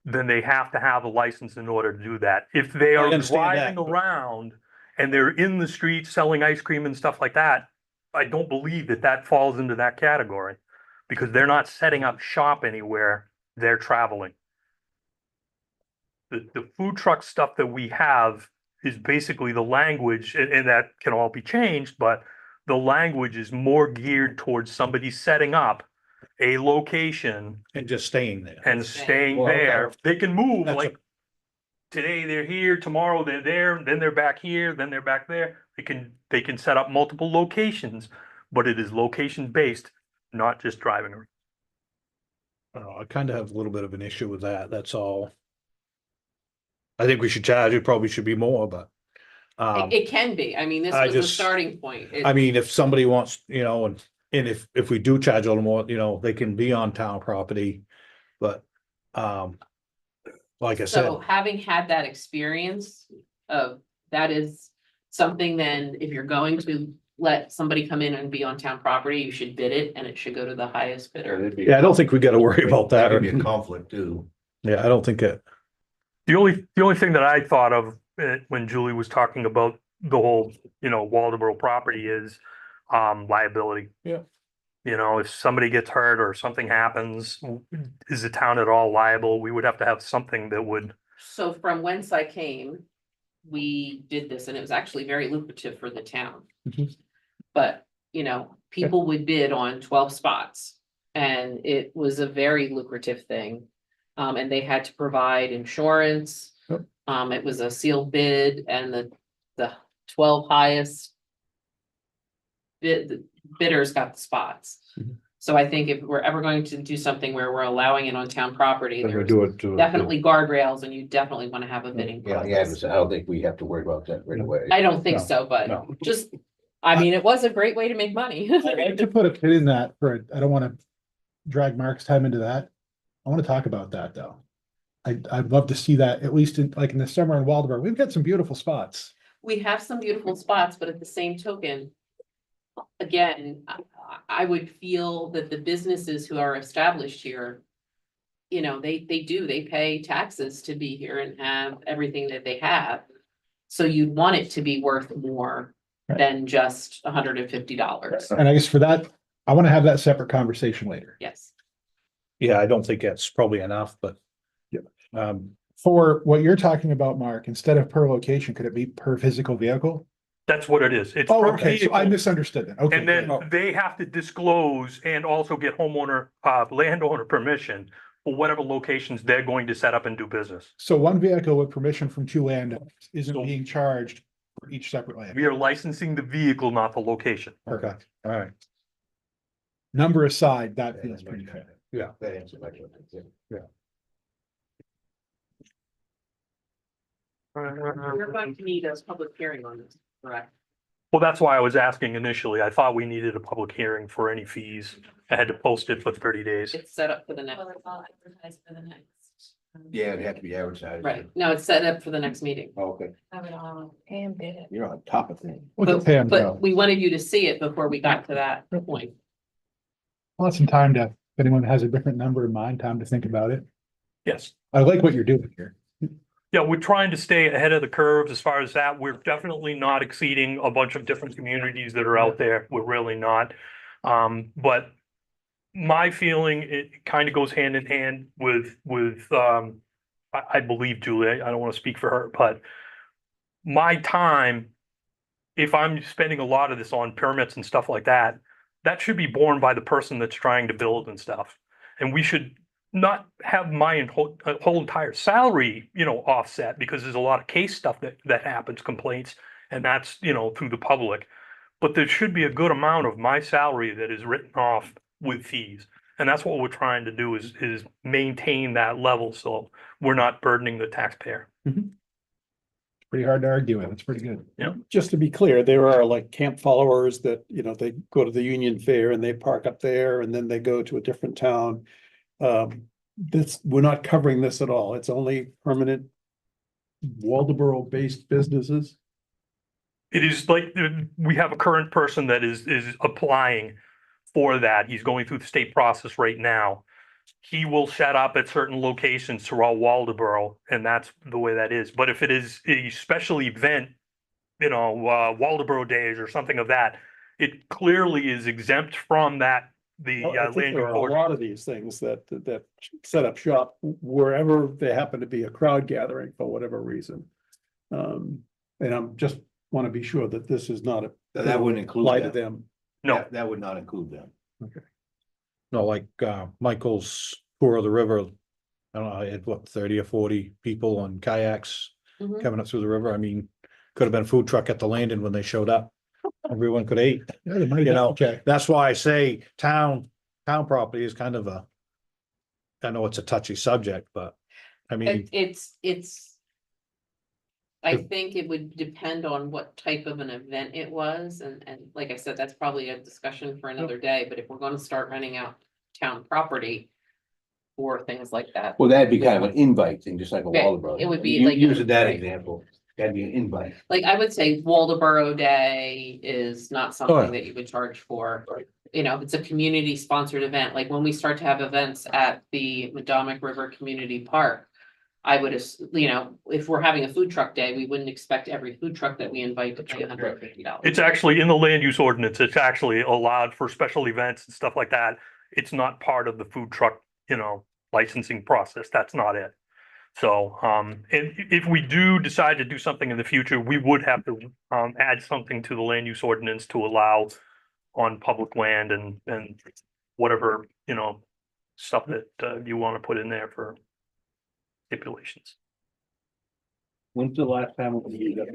then they have to have a license in order to do that. If they I are understand that, driving but- around and they're in the street selling ice cream and stuff like that, I don't believe that falls into that category because they're not setting up shop anywhere, they're traveling. The food truck stuff that we have is basically the language, and that can all be changed, but the language is more geared towards somebody setting up a location And just staying there. and staying Well, okay. there. They can move, That's like, today they're here, tomorrow they're there, then they're back here, then they're back there. They can set up multiple locations, but it is location based, not just driving around. I don't know, I kind of have a little bit of an issue with that, that's all. I think we should charge, it probably should be more, but. It can be, I mean, this I was the just- starting point. I mean, if somebody wants, and if we do charge a little more, they can be on town property, but, like I said, So having had that experience of, that is something then, if you're going to let somebody come in and be on town property, you should bid it and it should go to the highest bidder. yeah, I don't think we gotta worry about that. That'd be a conflict too. Yeah, I don't think it, The only thing that I thought of when Julie was talking about the whole, Waldeboro property is liability. Yeah. If somebody gets hurt or something happens, is the town at all liable? We would have to have something that would, So from whence I came, we did this and it was actually very lucrative for the town. Mhm. But, people would bid on 12 spots and it was a very lucrative thing. And they had to provide insurance. Yep. It was a sealed bid and the 12 highest bidders got the spots. Mhm. So I think if we're ever going to do something where we're allowing it on town property, they're gonna there's do it. definitely guardrails and you definitely want to have a bidding Yeah, process. I don't think we have to worry about that right away. I don't think No, so, but no. just, I mean, it was a great way to make money. I'd like to put a pin in that I don't wanna drag Mark's time into that. I wanna talk about that, though. I'd love to see that, at least in the summer in Waldeboro. We've got some beautiful spots. We have some beautiful spots, but at the same token, again, I would feel that the businesses who are established here, they pay taxes to be here and have everything that they have. So you'd want it to be worth more Right. than just $150. And I guess for that, I wanna have that separate conversation later. Yes. Yeah, I don't think that's probably enough, but. Yeah. Um, For what you're talking about, Mark, instead of per location, could it be per physical vehicle? that's what it is. It's Oh, per okay, so I vehicle. misunderstood then. Okay. And then good. they have to disclose and also get landowner permission for whatever locations they're going to set up and do business. So one vehicle with permission from two landowners isn't So- being charged for each separate land. We are licensing the vehicle, not the location. Okay, all right, number aside, that feels pretty fair. yeah. That answers my question. We're going to need a public hearing on this, correct? Well, that's why I was asking initially. I thought we needed a public hearing for any fees. I had to post it for 30 days. It's set up for the next, Well, it's all advertised for the next. Yeah, it'd have to be advertised. right, no, it's set up for the next meeting. Okay, Have it all and bid it. you're on top of things. Look at Pam But go. we wanted you to see it before we got to that point. Want some time to, if anyone has a different number in mind, time to think about it. Yes. I like what you're doing here. Yeah, we're trying to stay ahead of the curve as far as that. We're definitely not exceeding a bunch of different communities that are out there. We're really not. But my feeling, it kind of goes hand in hand with I believe Julie, I don't want to speak for her, but my time, if I'm spending a lot of this on permits and stuff like that, that should be borne by the person that's trying to build and stuff. And we should not have my whole entire salary, offset, because there's a lot of case stuff that happens, complaints, and that's, through the public. But there should be a good amount of my salary that is written off with fees. And that's what we're trying to do is maintain that level, so we're not burdening the taxpayer. Pretty hard to argue with. It's pretty good. Just to be clear, there are like camp followers that, they go to the Union Fair and they park up there and then they go to a different town. We're not covering this at all. It's only permanent Waldeboro-based businesses. It is like, we have a current person that is applying for that. He's going through the state process right now. He will set up at certain locations throughout Waldeboro, and that's the way that is. But if it is a special event, Waldeboro Days or something of that, it clearly is exempt from that, the Well, I land think there are a court. lot of these things that set up shop wherever there happen to be a crowd gathering for whatever reason. And I'm just want to be sure that this is not a. That wouldn't include apply to them. them. No, That would not include them. No, like, Michael's tour of the river, I don't know, I had what, 30 or 40 people on kayaks Mhm. coming up through the river. I mean, could have been a food truck at the landing when they showed up. Everyone could eat. Yeah, they might You know, okay. That's why I say town property is kind of I know it's a touchy subject, but I mean, It's. I If- think it would depend on what type of an event it was, and like I said, that's probably a discussion for another day, but if we're gonna start renting out town property. For things like that. Well, that'd be kind of an invite thing, just like a Okay, Waldeboro. it would be You- like a- Using that right. example, that'd be an invite. Like, I would say Waldeboro Day is not yeah. something that you would charge for. You know, it's a community sponsored event, like when we start to have events at the Madomic River Community Park. I would, you know, if we're having a food truck day, we wouldn't expect every food truck that we invite to pay $150. It's actually in the land use ordinance, it's actually allowed for special events and stuff like that. It's not part of the food truck, licensing process, that's not it. So, and if we do decide to do something in the future, we would have to, add something to the land use ordinance to allow on public land and whatever, stuff that, you want to put in there for stipulations. When's the last time we used that?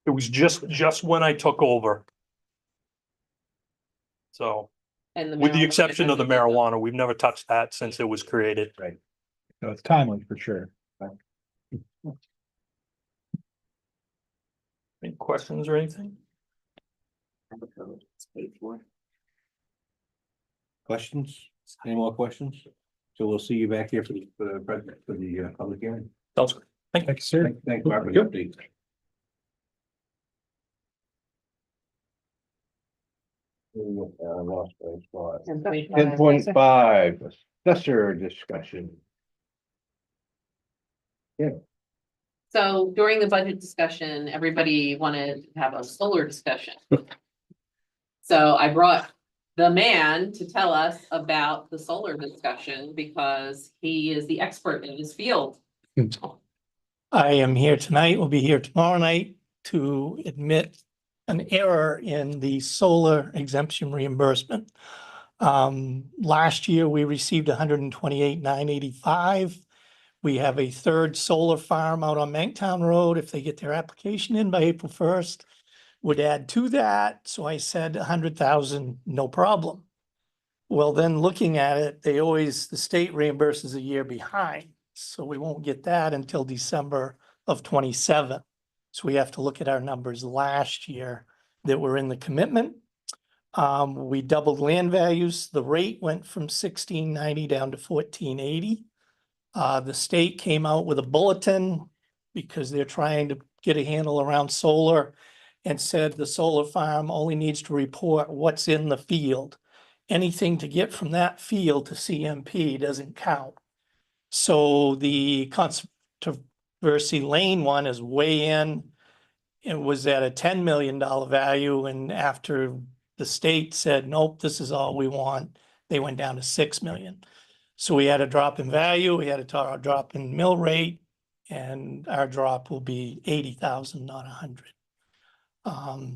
It was just when I took over. So, And with the marijuana exception of the hasn't been done. marijuana, we've never touched that since it was created. So it's timely for sure. Any questions or anything? Questions? Any more questions? So we'll see you back here for the public hearing. Sounds good. Thank you, sir. Thanks, Mark, for the update. Lost my spot. 10.5, assessor discussion. So during the budget discussion, everybody wanted to have a solar discussion. So I brought the man to tell us about the solar discussion because he is the expert in his field. I am here tonight, will be here tomorrow night to admit an error in the solar exemption reimbursement. Last year, we received 128,985. We have a third solar farm out on Manktown Road. If they get their application in by April 1st, would add to that. So I said 100,000, no problem. Well, then looking at it, the state reimburses a year behind. So we won't get that until December of 27. So we have to look at our numbers last year that were in the commitment. We doubled land values. The rate went from 1690 down to 1480. The state came out with a bulletin because they're trying to get a handle around solar and said the solar farm only needs to report what's in the field. Anything to get from that field to CMP doesn't count. So the controversy lane one is way in. It was at a $10 million value, and after the state said, nope, this is all we want, they went down to 6 million. So we had a drop in value, we had a drop in mill rate, and our drop will be 80,000, not 100.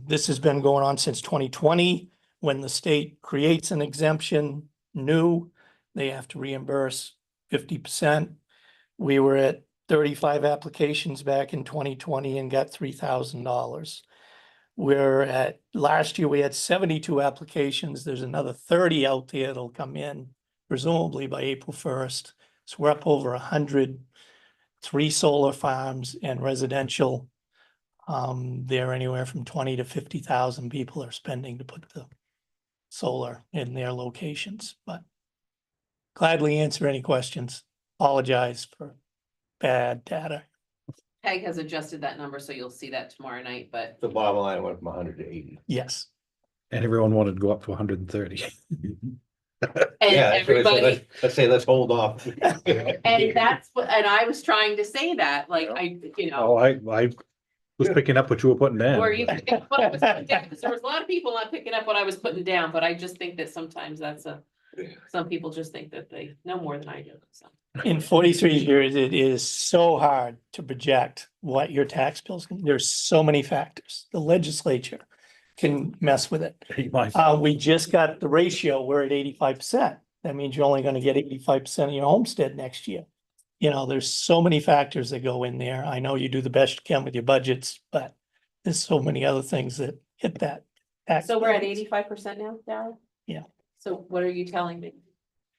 This has been going on since 2020. When the state creates an exemption new, they have to reimburse 50%. We were at 35 applications back in 2020 and got $3,000. Last year we had 72 applications. There's another 30 out there that'll come in presumably by April 1st. So we're up over 100, 3 solar farms and residential. They're anywhere from 20 to 50,000 people are spending to put the solar in their locations, but gladly answer any questions. Apologize for bad data. Peg has adjusted that number, so you'll see that tomorrow night, but The bottom line went from 100 to 80. Yes. And everyone wanted to go up to 130. and Yeah, so everybody, let's say, let's hold off. and that's what, and I was trying to say that, like, Oh, I was picking up what you were putting down. Or you pick up what I was putting down, because there was a lot of people not picking up what I was putting down, but I just think that sometimes some people just think that they know more than I do, so. In 43 years, it is so hard to project what your tax bills can, there's so many factors. The legislature can mess with it. We just got the ratio, we're at 85%. That means you're only gonna get 85% of your homestead next year. There's so many factors that go in there. I know you do the best you can with your budgets, but there's so many other things that hit that. tax So we're at balance. 85% now, Darryl? So what are you telling me?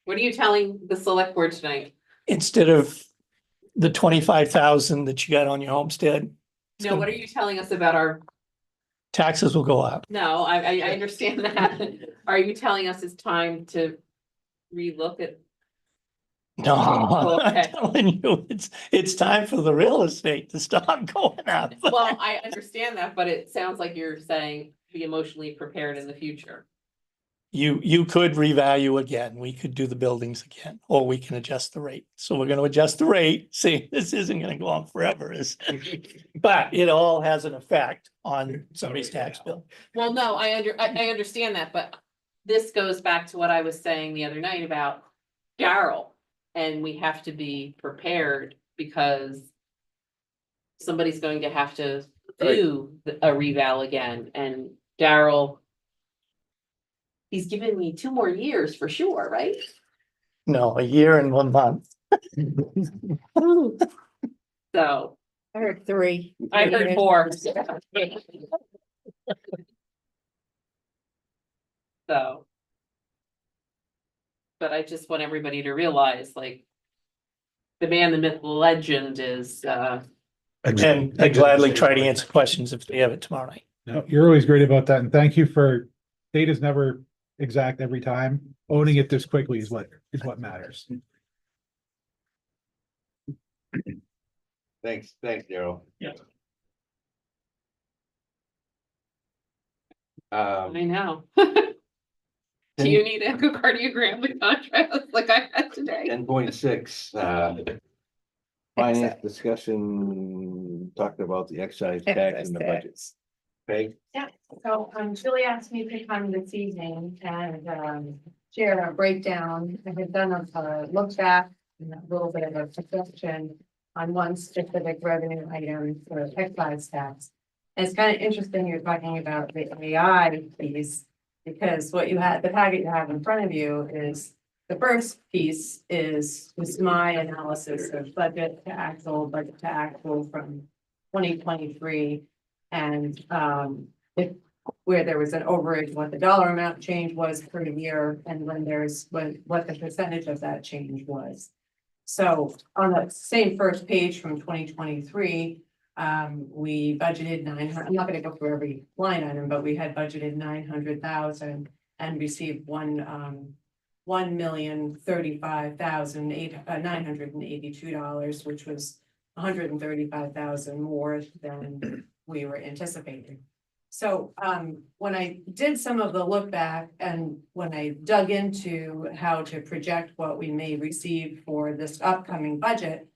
What are you telling the select board tonight? Instead of the 25,000 that you got on your homestead, No, what are you telling us about our, taxes will go up. no, I understand that. Are you telling us it's time to relook at? No, I'm Okay. telling you, it's time for the real estate to stop going up. Well, I understand that, but it sounds like you're saying be emotionally prepared in the future. You could revalue again. We could do the buildings again, or we can adjust the rate. So we're gonna adjust the rate. See, this isn't gonna go on forever, but it all has an effect on somebody's tax bill. Well, no, I understand that, but this goes back to what I was saying the other night about Daryl. And we have to be prepared because somebody's going to have to do a reval again, and Daryl. He's given me 2 more years for sure, right? No, a year and 1 month. So I heard 3. I heard 4. So. But I just want everybody to realize, like. The man, the myth, the legend is, And I gladly try to answer questions if they have it tomorrow night. No, you're always great about that, and thank you for, data's never exact every time. Owning it this quickly is what matters. Thanks, Daryl. Yeah. I know. Do you need an echocardiogram with contrast like I had today? 10.6, finance discussion, talked about the excise tax and the budget. Okay, Yeah, so Julie asked me to come this evening and share a breakdown. I had done a look back and a little bit of a suggestion on one specific revenue item for excise tax. And it's kind of interesting you're talking about the AI piece, because what you had, the packet you have in front of you is, the first piece is my analysis of budget to actual from 2023. And if where there was an overage, what the dollar amount change was per year, and when there's what the percentage of that change was. So on the same first page from 2023, we budgeted 900. I'm not going to go through every line item, but we had budgeted 900,000 and received $1,035,982, which was $135,000 more than we were anticipating. So when I did some of the look back and when I dug into how to project what we may receive for this upcoming budget,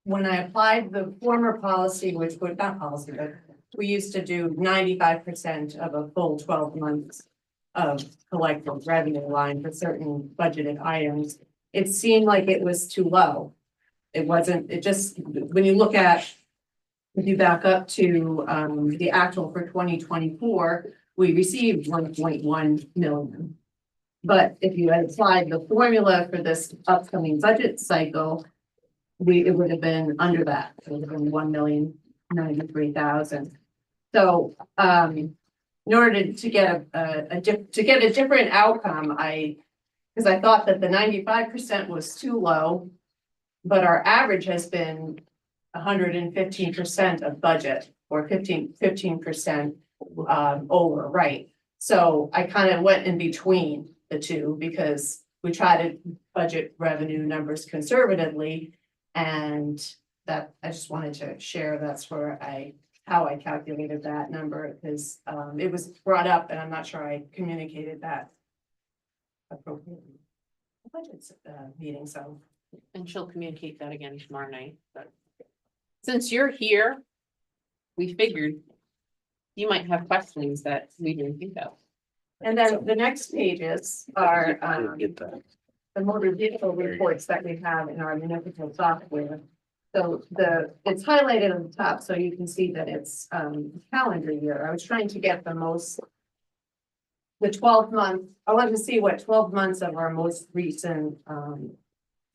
when I applied the former policy, which would not policy, but we used to do 95% of a full 12 months of collective revenue line for certain budgeted items, it seemed like it was too low. It wasn't, it just, when you look at, if you back up to the actual for 2024, we received 1.1 million. But if you had applied the formula for this upcoming budget cycle, it would have been under that. It would have been 1,093,000. So in order to get a different outcome, because I thought that the 95% was too low, but our average has been 115% of budget, or 15% over, right? So I kind of went in between the two because we try to budget revenue numbers conservatively, and that I just wanted to share. That's where how I calculated that number, because it was brought up and I'm not sure I communicated that appropriately. Budget meeting, so. And she'll communicate that again tomorrow night, but since you're here, we figured you might have questions that we didn't think of. And then the next pages are I didn't get that. the motor vehicle reports that we have in our municipal software. So it's highlighted on the top, so you can see that it's calendar year. I was trying to get the 12 month, I wanted to see what 12 months of our most recent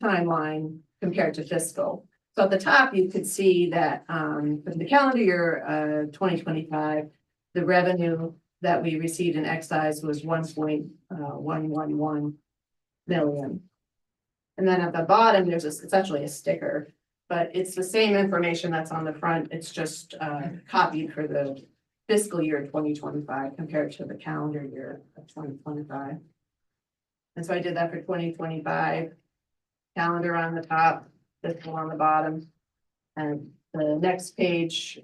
timeline compared to fiscal. So at the top, you could see that for the calendar year 2025, the revenue that we received in excise was 1.111 million. And then at the bottom, there's essentially a sticker, but it's the same information that's on the front. It's just copied for the fiscal year 2025 compared to the calendar year of 2025. And so I did that for 2025, calendar on the top, fiscal on the bottom. And the next page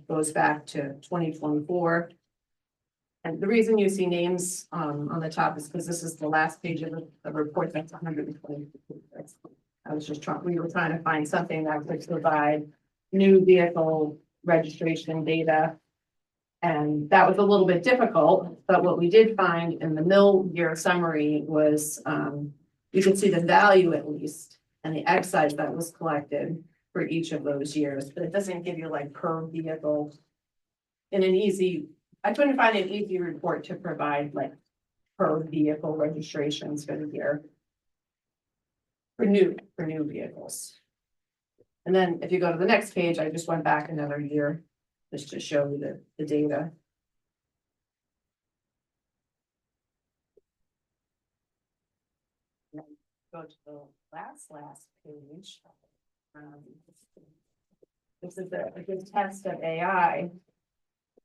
goes back to 2024. And the reason you see names on the top is because this is the last page of the report that's 120. I was just we were trying to find something that would provide new vehicle registration data. And that was a little bit difficult, but what we did find in the mill year summary was you could see the value at least and the excise that was collected for each of those years, but it doesn't give you like per vehicle in an easy, I couldn't find an easy report to provide like per vehicle registrations for the year. For new vehicles. And then if you go to the next page, I just went back another year just to show you the data. Go to the last page. This is a good test of AI.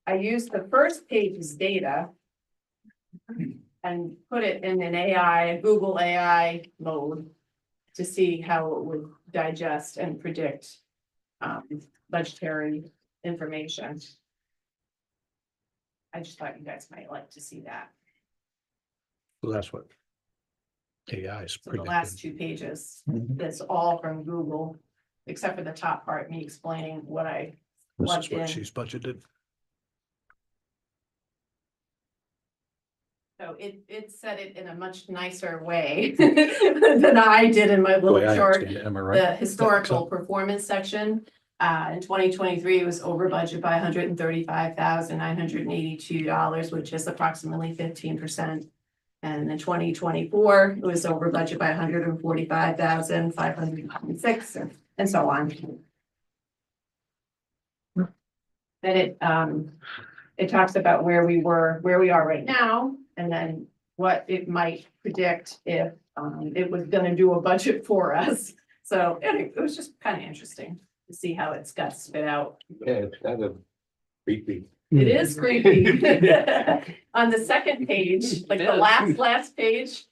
I used the first page's data and put it in an AI, Google AI mode to see how it would digest and predict budgetary information. I just thought you guys might like to see that. So that's what AI is So the last predicting. 2 pages, Mhm. that's all from Google, except for the top part, me explaining what I This is plugged what in. she's budgeted. So it said it in a much nicer way than I did in my The little way I chart. understand it, am I The right? historical performance section, in 2023, it was over budget by $135,982, which is approximately 15%. And in 2024, it was over budget by $145,506, and so on. Then it talks about where we are right now, and then what it might predict if it was gonna do a budget for us. So anyway, it was just kind of interesting to see how it's got spit out. Yeah, it's kind of creepy. It is creepy. On the second page, like the last page,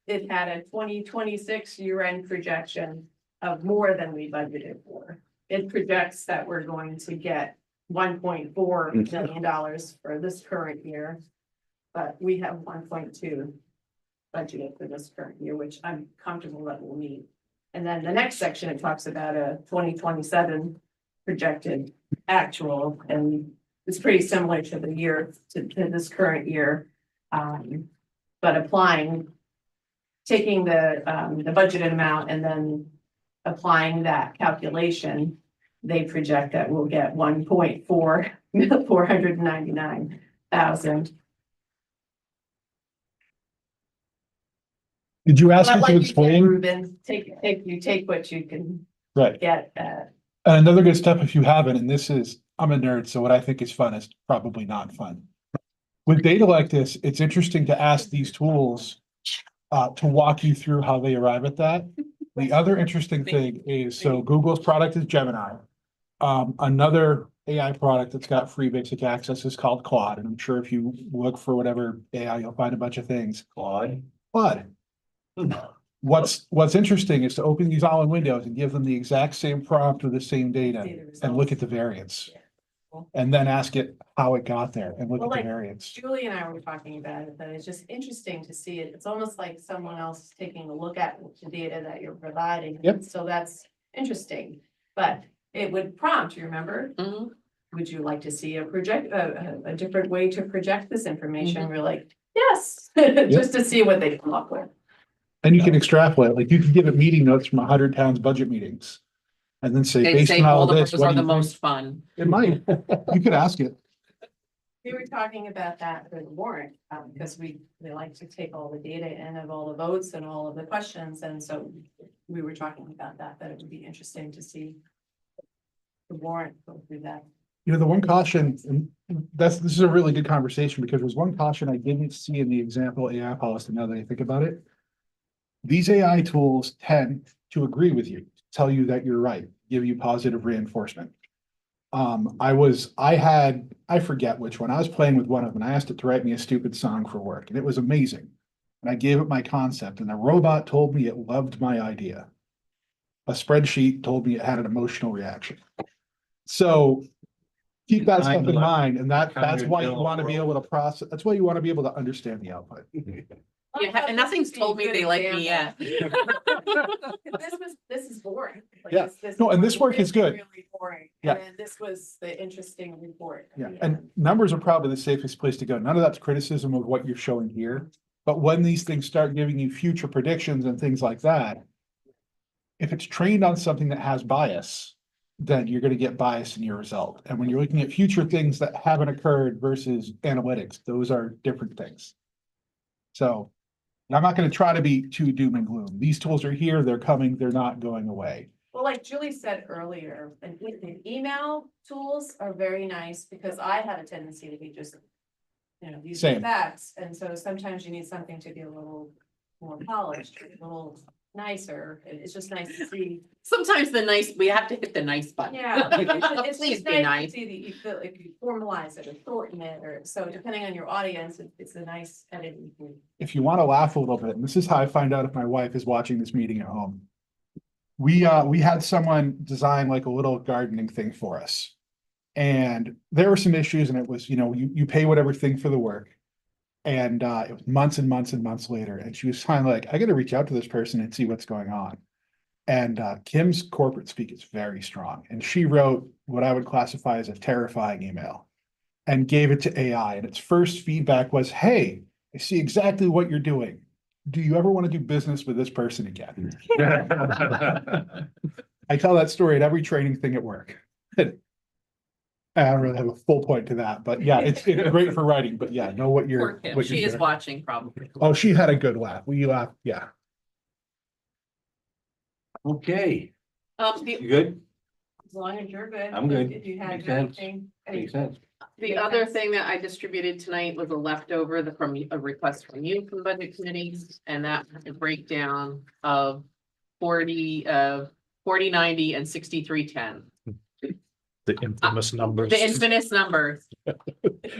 it had a 2026 year-end projection of more than we budgeted for. It projects that we're going to get $1.4 million for this current year. But we have 1.2 budgeted for this current year, which I'm comfortable that we'll meet. And then the next section, it talks about a 2027 projected actual, and it's pretty similar to the year, to this current year. But taking the budgeted amount and then applying that calculation, they project that we'll get 499,000. Did you ask But her like to you said, explain? Ruben, take what you can Right. get. And another good step, if you haven't, and this is, I'm a nerd, so what I think is fun is probably not fun. With data like this, it's interesting to ask these tools to walk you through how they arrive at that. The other interesting thing is, so Google's product is Gemini. Another AI product that's got free basic access is called Claude, and I'm sure if you look for whatever AI, you'll find a bunch of things. Claude. What's interesting is to open these all in Windows and give them the exact same prompt with the same data and look at the variance. And then ask it how it got there and look Well, at the like, variance. Julie and I were talking about it, that it's just interesting to see it. It's almost like someone else taking a look at the data that you're providing. Yep. So that's interesting, but it would prompt, you remember? Mhm. Would you like to see a different way to project this information? We're like, yes, just to see what they come up with. And you can extrapolate, like you can give it meeting notes from 100 towns budget meetings. And then say, They'd based say on all of Waldenboro's this, what are do the you think? most fun. It might, you could ask it. We were talking about that for the warrant, because we like to take all the data in of all the votes and all of the questions, and so we were talking about that it would be interesting to see the warrant go through that. You know, the one caution, and this is a really good conversation because there's one caution I didn't see in the example AI policy now that I think about it. These AI tools tend to agree with you, tell you that you're right, give you positive reinforcement. I forget which one, I was playing with one of them and I asked it to write me a stupid song for work and it was amazing. And I gave it my concept and the robot told me it loved my idea. A spreadsheet told me it had an emotional reaction. So keep that stuff in mind, and that's why you want to be able to process, that's why you want to be able to understand the output. Yeah, and nothing's told me they like me yet. This is boring. Like, Yeah. this No, and was this work is good. Really boring. Yeah. And then this was the interesting report. at Yeah, the and end. numbers are probably the safest place to go. None of that's criticism of what you're showing here. But when these things start giving you future predictions and things like that, if it's trained on something that has bias, then you're gonna get bias in your result. And when you're looking at future things that haven't occurred versus analytics, those are different things. So I'm not gonna try to be too doom and gloom. These tools are here, they're coming, they're not going away. Well, like Julie said earlier, and the email tools are very nice because I have a tendency to be just, using Same. facts. And so sometimes you need something to be a little more polished, a little nicer. It's just nice to see. Sometimes we have to hit the nice button. Yeah. It's Please just be nice to nice. see that you feel like you formalize it or shorten it, or so depending on your audience, it's a nice editing. tool. If you want to laugh a little bit, and this is how I find out if my wife is watching this meeting at home. We had someone design like a little gardening thing for us. And there were some issues and it was, you pay whatever thing for the work. And it was months and months and months later. And she was finally like, I gotta reach out to this person and see what's going on. And Kim's corporate speak is very strong. And she wrote what I would classify as a terrifying email and gave it to AI. And its first feedback was, hey, I see exactly what you're doing. Do you ever want to do business with this person again? I tell that story at every training thing at work. I don't really have a full point to that, but yeah, it's great for writing, but yeah, know what Poor you're. Kim, what she you're is doing. watching probably. Oh, she had a good laugh. We laughed, yeah. Okay, The you good? As long as you're good. I'm good. If you had Makes sense. anything. Makes sense. The other thing that I distributed tonight was a leftover from a request from you from the budget committee, and that was a breakdown of 40, 90 and 6310. The infamous numbers. The infinite numbers.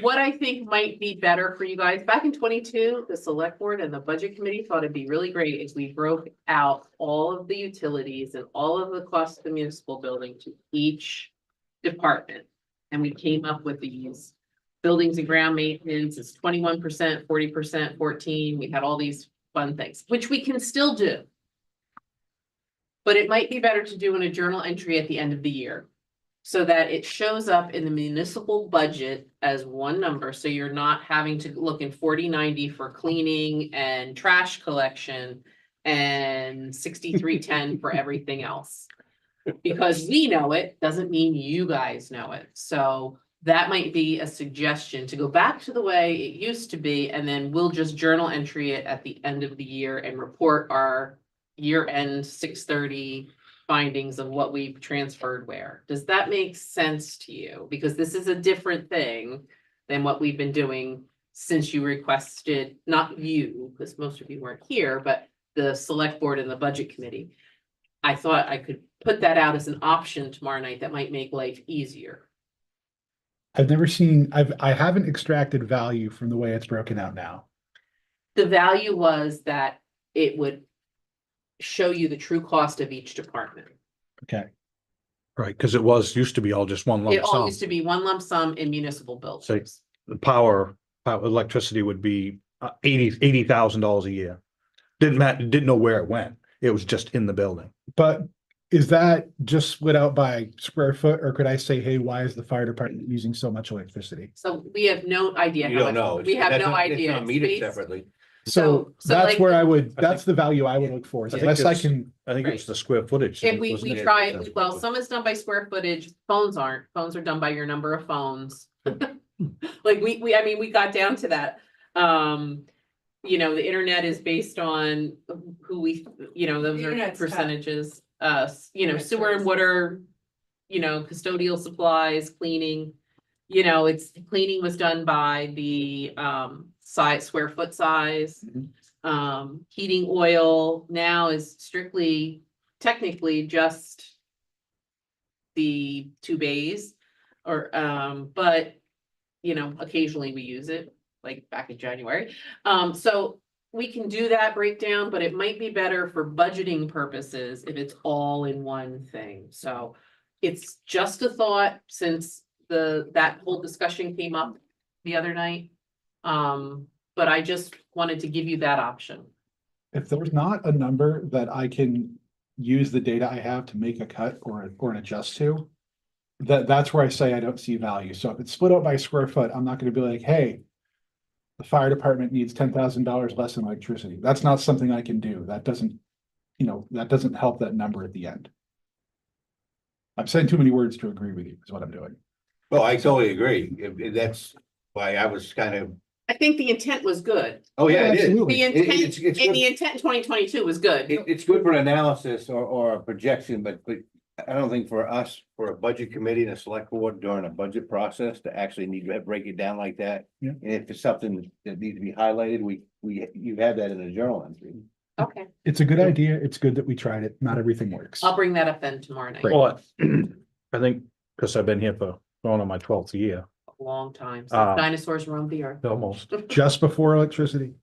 What I think might be better for you guys, back in 22, the select board and the budget committee thought it'd be really great if we broke out all of the utilities and all of the costs of the municipal building to each department. And we came up with these buildings and ground maintenance is 21%, 40%, 14. We had all these fun things, which we can still do. But it might be better to do in a journal entry at the end of the year, so that it shows up in the municipal budget as one number, so you're not having to look in 4090 for cleaning and trash collection and 6310 for everything else. Because we know it, doesn't mean you guys know it. So that might be a suggestion to go back to the way it used to be, and then we'll just journal entry it at the end of the year and report our year-end 6/30 findings of what we've transferred where. Does that make sense to you? Because this is a different thing than what we've been doing since you requested, not you, because most of you weren't here, but the select board and the budget committee. I thought I could put that out as an option tomorrow night that might make life easier. I haven't extracted value from the way it's broken out now. The value was that it would show you the true cost of each department. Okay, Right, because used to be all just one It lump all sum. used to be one lump sum in municipal buildings. The power, electricity would be $80,000 a year. Didn't know where it went. It was just in the building. but is that just split out by square foot, or could I say, hey, why is the fire department using so much electricity? So we have no idea. You how don't much- know. We have That's no not- it's idea. not It's metered based- separately. So So that's like- where I that's think- the value I would look for, is I unless think I it's- can, I think it was Right. the square footage. If we wasn't it? try, well, some is done by square footage, phones aren't, phones are done by your number of phones. Like we got down to that. The internet is based on who we, those The are internet's tough. percentages, Internet sewer and service. water. you know, custodial supplies, cleaning. Cleaning was done by the size, square foot size. Heating oil now is strictly, technically just the 2 bays or, but, occasionally we use it, like back in January. So we can do that breakdown, but it might be better for budgeting purposes if it's all in one thing. So it's just a thought since that whole discussion came up the other night. But I just wanted to give you that option. If there's not a number that I can use the data I have to make a cut or an adjust to, that's where I say I don't see value. So if it's split out by square foot, I'm not gonna be like, hey, the fire department needs $10,000 less in electricity. That's not something I can do. That doesn't help that number at the end. I'm saying too many words to agree with you, is what I'm doing. Well, I totally agree. That's why I was kind of, I think the intent was good. oh, yeah, it is. Absolutely. The It's intent, good. and the intent in 2022 was good. It's good for an analysis or a projection, but I don't think for us, for a budget committee and a select board during a budget process to actually need to break it down like that. Yeah. And if it's something that needs to be highlighted, you have that in a journal entry. Okay, It's a good idea. It's good that we tried it. Not everything works. I'll bring that up then tomorrow night. Well, I think, because I've been here for going on my 12th year, A long time, since Uh, dinosaurs roamed the earth. almost. Just before electricity.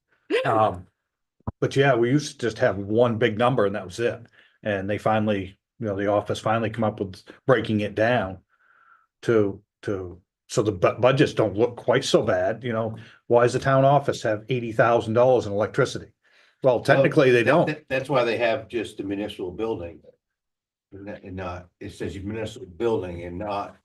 But yeah, we used to just have one big number and that was it. And they finally, the office finally come up with breaking it down so the budgets don't look quite so bad, Why does the town office have $80,000 in electricity? Well, technically they don't. That's why they have just the municipal building. And not, it says municipal building and not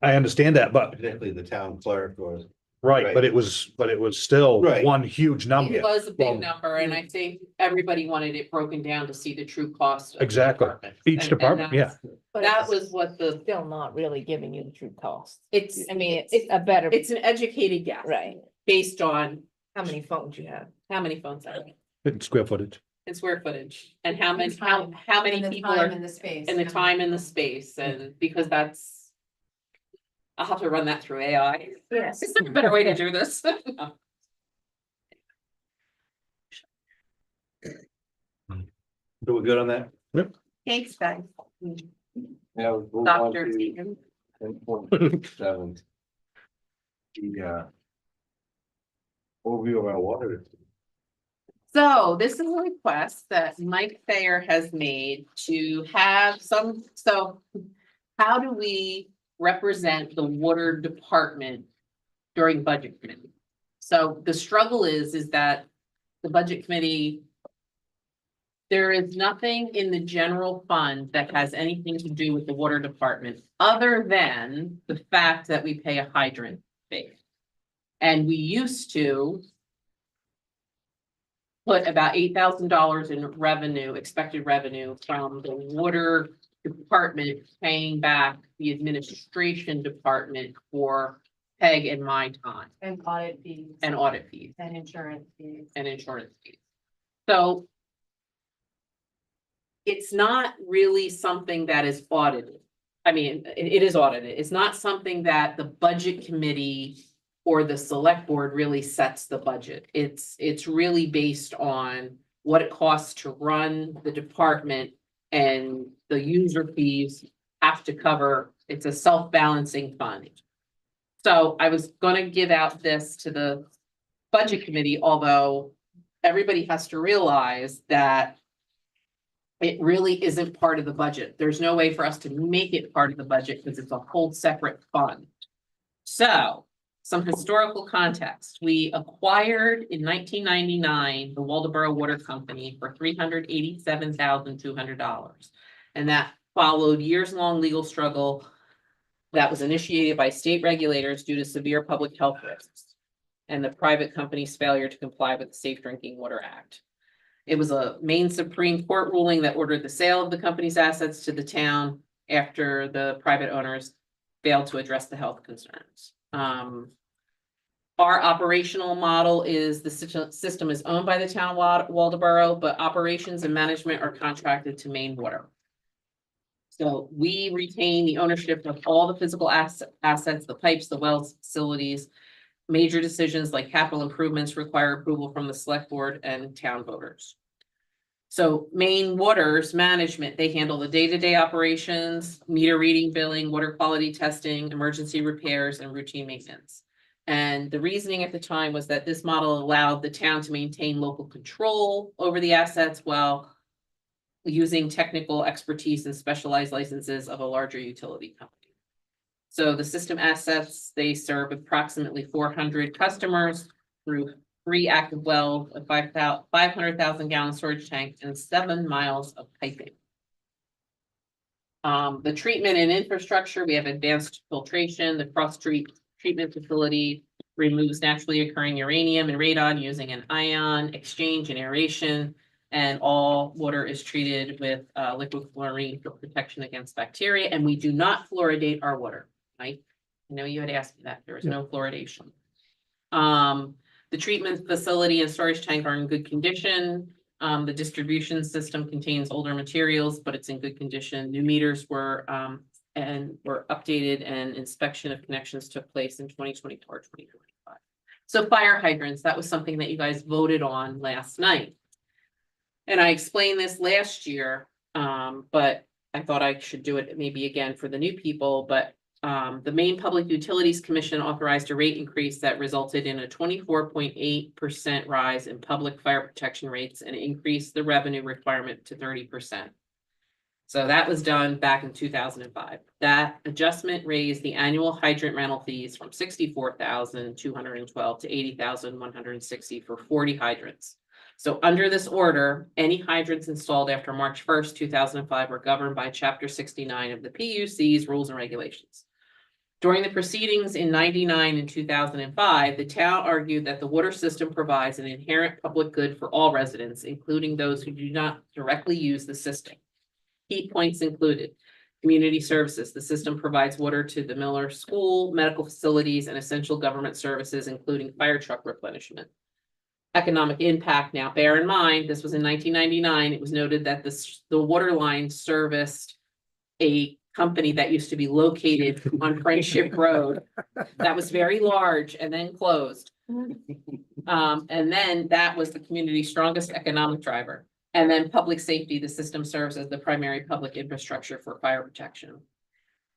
I understand that, but, particularly the town clerk or. right, but it was still Right. one huge number. It was a Well, big number, and I think everybody wanted it broken down to see the true cost. of the Exactly. departments. Each And department, that's- But That it's was what still not really giving you the true cost. it's, I mean, it's a better, it's an educated guess. right, Based on how many phones you have. how many phones are in square footage. and square footage, and how many, Time. how many And the people time are, and the space. and the time and the space, and because that's. I'll have to run that through AI. Yes. Is there a better way to do this? So we're good on that? Thanks, guys. Yeah. we'll move on Dr. to Tegan. 10.7. The overview of our water. So this is a request that Mike Thayer has made to have so how do we represent the water department during budget committee? So the struggle is that the budget committee, there is nothing in the general fund that has anything to do with the water department, other than the fact that we pay a hydrant fee. And we used to put about $8,000 in revenue, expected revenue from the water department paying back the administration department for PEG and my time And audit fees. and audit fees And insurance fees. and insurance fees. So it's not really something that is audited. I mean, it is audited. It's not something that the budget committee or the select board really sets the budget. It's really based on what it costs to run the department, and the user fees have to cover, it's a self-balancing fund. So I was gonna give out this to the budget committee, although everybody has to realize that it really isn't part of the budget. There's no way for us to make it part of the budget because it's a whole separate fund. So some historical context. We acquired in 1999 the Waldeboro Water Company for $387,200. And that followed years-long legal struggle that was initiated by state regulators due to severe public health risks and the private company's failure to comply with the Safe Drinking Water Act. It was a Maine Supreme Court ruling that ordered the sale of the company's assets to the town after the private owners failed to address the health concerns. Our operational model is the system is owned by the town of Waldeboro, but operations and management are contracted to Maine Water. So we retain the ownership of all the physical assets, the pipes, the wells, facilities. Major decisions like capital improvements require approval from the select board and town voters. So Maine Water's management, they handle the day-to-day operations, meter reading, billing, water quality testing, emergency repairs, and routine maintenance. And the reasoning at the time was that this model allowed the town to maintain local control over the assets while using technical expertise and specialized licenses of a larger utility company. So the system assets, they serve approximately 400 customers through 3 active wells, a 500,000 gallon storage tank, and 7 miles of piping. The treatment and infrastructure, we have advanced filtration, the treatment facility removes naturally occurring uranium and radon using an ion exchange and aeration, and all water is treated with liquid chlorine for protection against bacteria, and we do not fluoridate our water, right? I know you had asked me that, there is no fluoridation. The treatment facility and storage tank are in good condition. The distribution system contains older materials, but it's in good condition. New meters were updated, and inspection of connections took place in 2024, 2025. So fire hydrants, that was something that you guys voted on last night. And I explained this last year, but I thought I should do it maybe again for the new people, but the Maine Public Utilities Commission authorized a rate increase that resulted in a 24.8% rise in public fire protection rates and increased the revenue requirement to 30%. So that was done back in 2005. That adjustment raised the annual hydrant rental fees from $64,212 to $80,160 for 40 hydrants. So under this order, any hydrants installed after March 1st, 2005 were governed by Chapter 69 of the PUC's rules and regulations. During the proceedings in 99 and 2005, the town argued that the water system provides an inherent public good for all residents, including those who do not directly use the system. Key points included community services. The system provides water to the Miller School, medical facilities, and essential government services, including fire truck replenishment. Economic impact. Now, bear in mind, this was in 1999. It was noted that the water line serviced a company that used to be located on Friendship Road. That was very large and then closed. And then that was the community's strongest economic driver. And then public safety, the system serves as the primary public infrastructure for fire protection.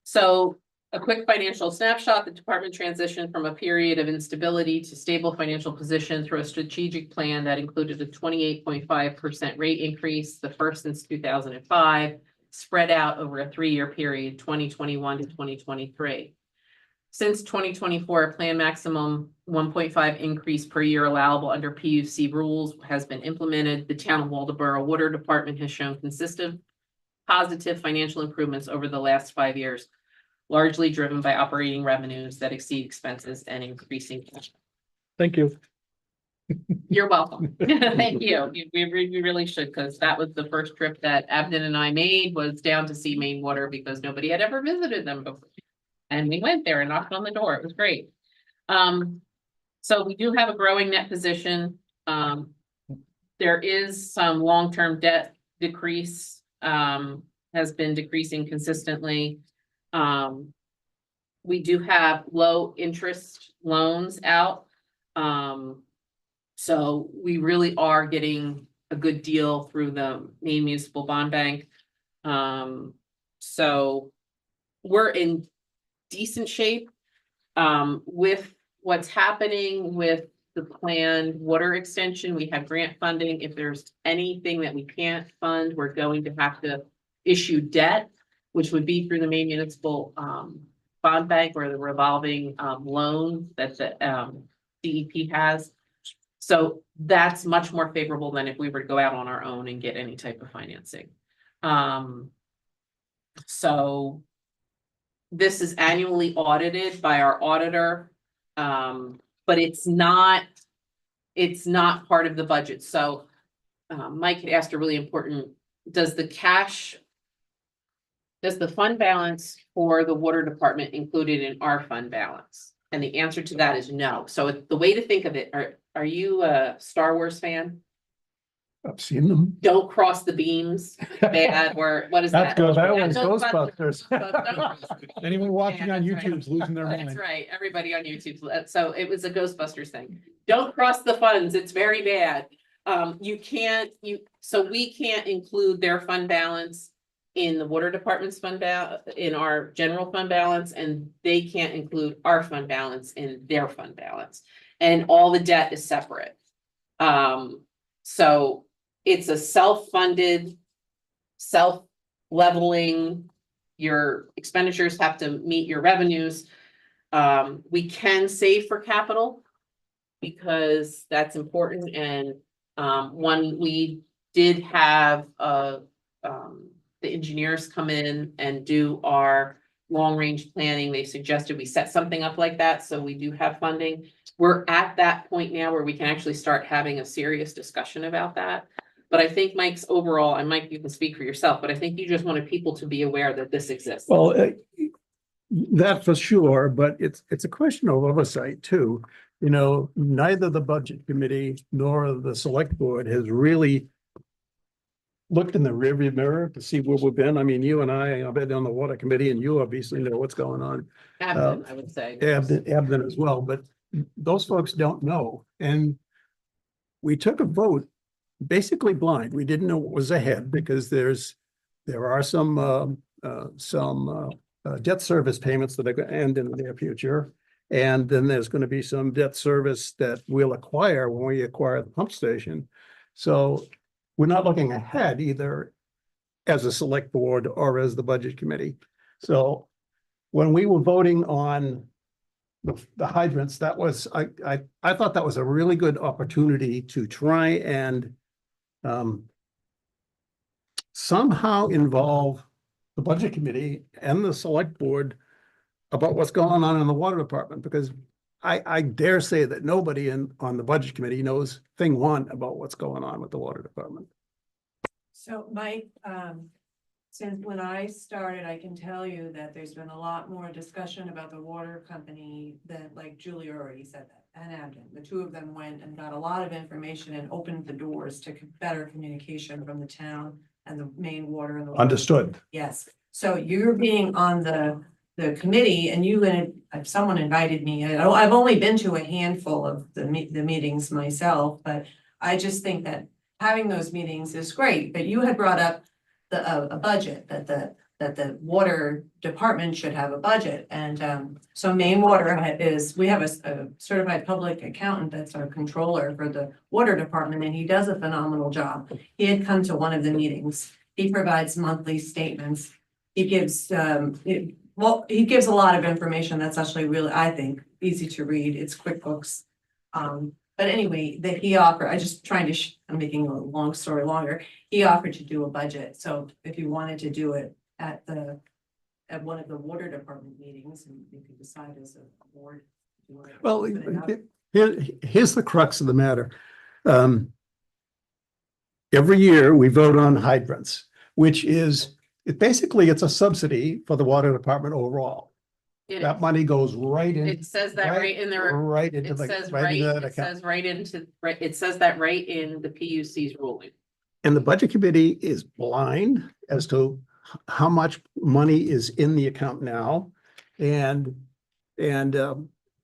So a quick financial snapshot, the department transitioned from a period of instability to stable financial position through a strategic plan that included a 28.5% rate increase, the first since 2005, spread out over a 3-year period, 2021 to 2023. Since 2024, a planned maximum 1.5 increase per year allowable under PUC rules has been implemented. The town of Waldoboro Water Department has shown consistent positive financial improvements over the last 5 years, largely driven by operating revenues that exceed expenses and increasing cash. Thank you. You're welcome. Thank you. We really should, because that was the first trip that Abden and I made, was down to see Maine Water because nobody had ever visited them before. And we went there and knocked on the door. It was great. So we do have a growing net position. There is some long-term debt decrease, has been decreasing consistently. We do have low interest loans out. So we really are getting a good deal through the Maine Municipal Bond Bank. So we're in decent shape. With what's happening with the planned water extension, we have grant funding. If there's anything that we can't fund, we're going to have to issue debt, which would be through the Maine Municipal Bond Bank or the revolving loan that the DEP has. So that's much more favorable than if we were to go out on our own and get any type of financing. So this is annually audited by our auditor, but it's not part of the budget. So Mike had asked a really important, does the fund balance for the water department included in our fund balance? And the answer to that is no. So the way to think of it, are you a Star Wars fan? I've seen them. Don't cross the beams, bad, or what is That's that? good. That Yeah, was Ghostbusters. Ghostbusters. Anyone watching Yeah, on that's right. YouTube's losing their That's mind. right, everybody on YouTube, so it was a Ghostbusters thing. Don't cross the funds, it's very bad. You can't, so we can't include their fund balance in the water department's in our general fund balance, and they can't include our fund balance in their fund balance. And all the debt is separate. So it's a self-funded, self-leveling, your expenditures have to meet your revenues. We can save for capital because that's important, and one, we did have the engineers come in and do our long-range planning. They suggested we set something up like that, so we do have funding. We're at that point now where we can actually start having a serious discussion about that. But I think Mike's overall, and Mike, you can speak for yourself, but I think you just wanted people to be aware that this exists. Well, that for sure, but it's a question of oversight too. You know, neither the budget committee nor the select board has really looked in the rearview mirror to see where we've been. I mean, you and I have been on the water committee, and you obviously know what's going on. Abden, I would say. Abden as well, but those folks don't know. And we took a vote basically blind. We didn't know what was ahead because there are some debt service payments that are going to end in the near future. And then there's going to be some debt service that we'll acquire when we acquire the pump station. So we're not looking ahead either as a select board or as the budget committee. So when we were voting on the hydrants, that was, I thought that was a really good opportunity to try and somehow involve the budget committee and the select board about what's going on in the water department, because I dare say that nobody on the budget committee knows thing one about what's going on with the water department. So Mike, since when I started, I can tell you that there's been a lot more discussion about the water company than, like Julie already said that, and Abden. The two of them went and got a lot of information and opened the doors to better communication from the town and the main water and the. Understood. Yes, so you're being on the committee, and someone invited me. I've only been to a handful of the meetings myself, but I just think that having those meetings is great. But you had brought up a budget, that the water department should have a budget, and so Maine Water we have a certified public accountant that's our controller for the water department, and he does a phenomenal job. He had come to one of the meetings. He provides monthly statements. He gives he gives a lot of information that's actually really, I think, easy to read. It's QuickBooks. But anyway, that he offered, I'm making a long story longer. He offered to do a budget. So if you wanted to do it at one of the water department meetings, and you could decide as a board. if you wanted to Well, put it out. here's the crux of the matter. Every year we vote on hydrants, which is, it's a subsidy for the water department overall. That money goes right in. It says that right in there. Right into It the. says right into that it account. says it says that right in the PUC's ruling. And the budget committee is blind as to how much money is in the account now. And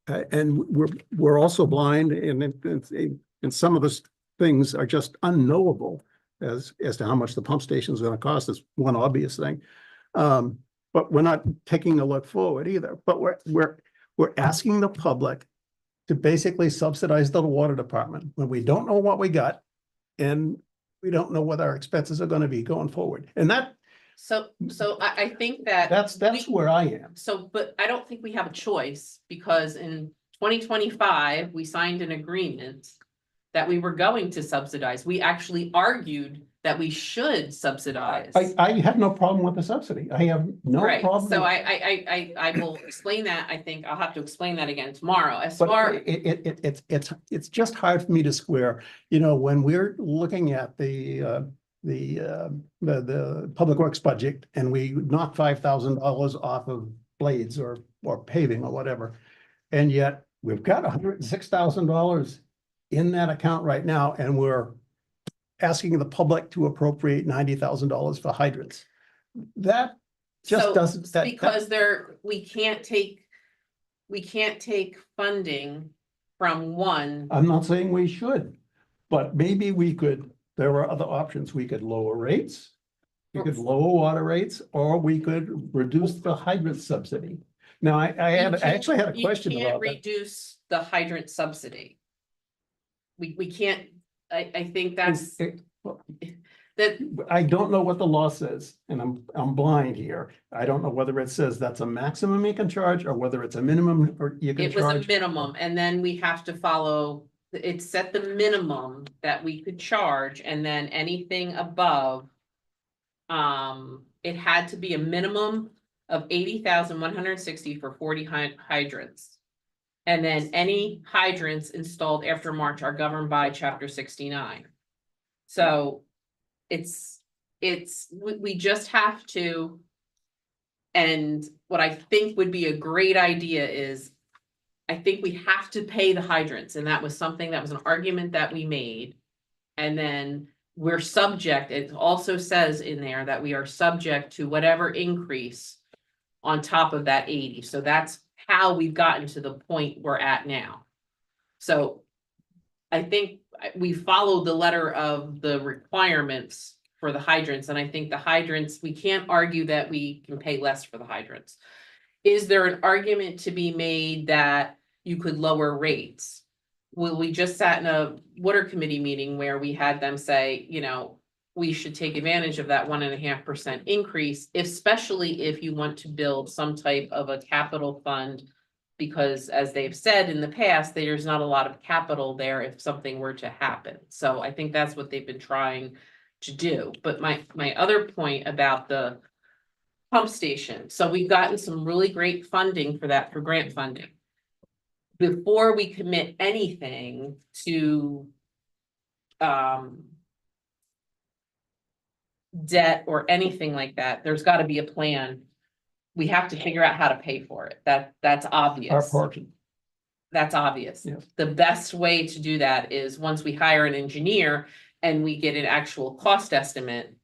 we're also blind, and some of the things are just unknowable as to how much the pump station is going to cost, is one obvious thing. But we're not taking a look forward either. But we're asking the public to basically subsidize the water department when we don't know what we got, and we don't know what our expenses are going to be going forward. And So I think that. that's where I am. So, but I don't think we have a choice, because in 2025, we signed an agreement that we were going to subsidize. We actually argued that we should subsidize. I have no problem with the subsidy. I have no Right, problem. so with- I will explain that. I think I'll have to explain that again tomorrow. As But far, it's just hard for me to square, when we're looking at the public works budget and we knock $5,000 off of blades or paving or whatever. And yet we've got $106,000 in that account right now, and we're asking the public to appropriate $90,000 for hydrants. That just So, doesn't, that, because we can't take funding from one. I'm not saying we should, but maybe we could, there are other options. We could lower rates. We could lower water rates, or we could reduce the hydrant subsidy. Now, I actually had a question You can't about that. reduce the hydrant subsidy. We can't, I think that's, that, I don't know what the law says, and I'm blind here. I don't know whether it says that's a maximum you can charge, or whether it's a minimum or you can it was a charge. minimum, and then we have to follow, it set the minimum that we could charge, and then anything above. It had to be a minimum of 80,160 for 40 hydrants. And then any hydrants installed after March are governed by chapter 69. So we just have to. And what I think would be a great idea is, I think we have to pay the hydrants, and that was something that was an argument that we made. And then we're subject, it also says in there that we are subject to whatever increase on top of that 80. So that's how we've gotten to the point we're at now. So I think we followed the letter of the requirements for the hydrants, and I think the hydrants, we can't argue that we can pay less for the hydrants. Is there an argument to be made that you could lower rates? Well, we just sat in a water committee meeting where we had them say, you know, we should take advantage of that 1.5% increase, especially if you want to build some type of a capital fund. Because as they've said in the past, there's not a lot of capital there if something were to happen. So I think that's what they've been trying to do. But my other point about the pump station, so we've gotten some really great funding for that, for grant funding. Before we commit anything to debt or anything like that, there's got to be a plan. We have to figure out how to pay for it. That's obvious. Our portion. That's obvious. Yes. The best way to do that is once we hire an engineer and we get an actual cost estimate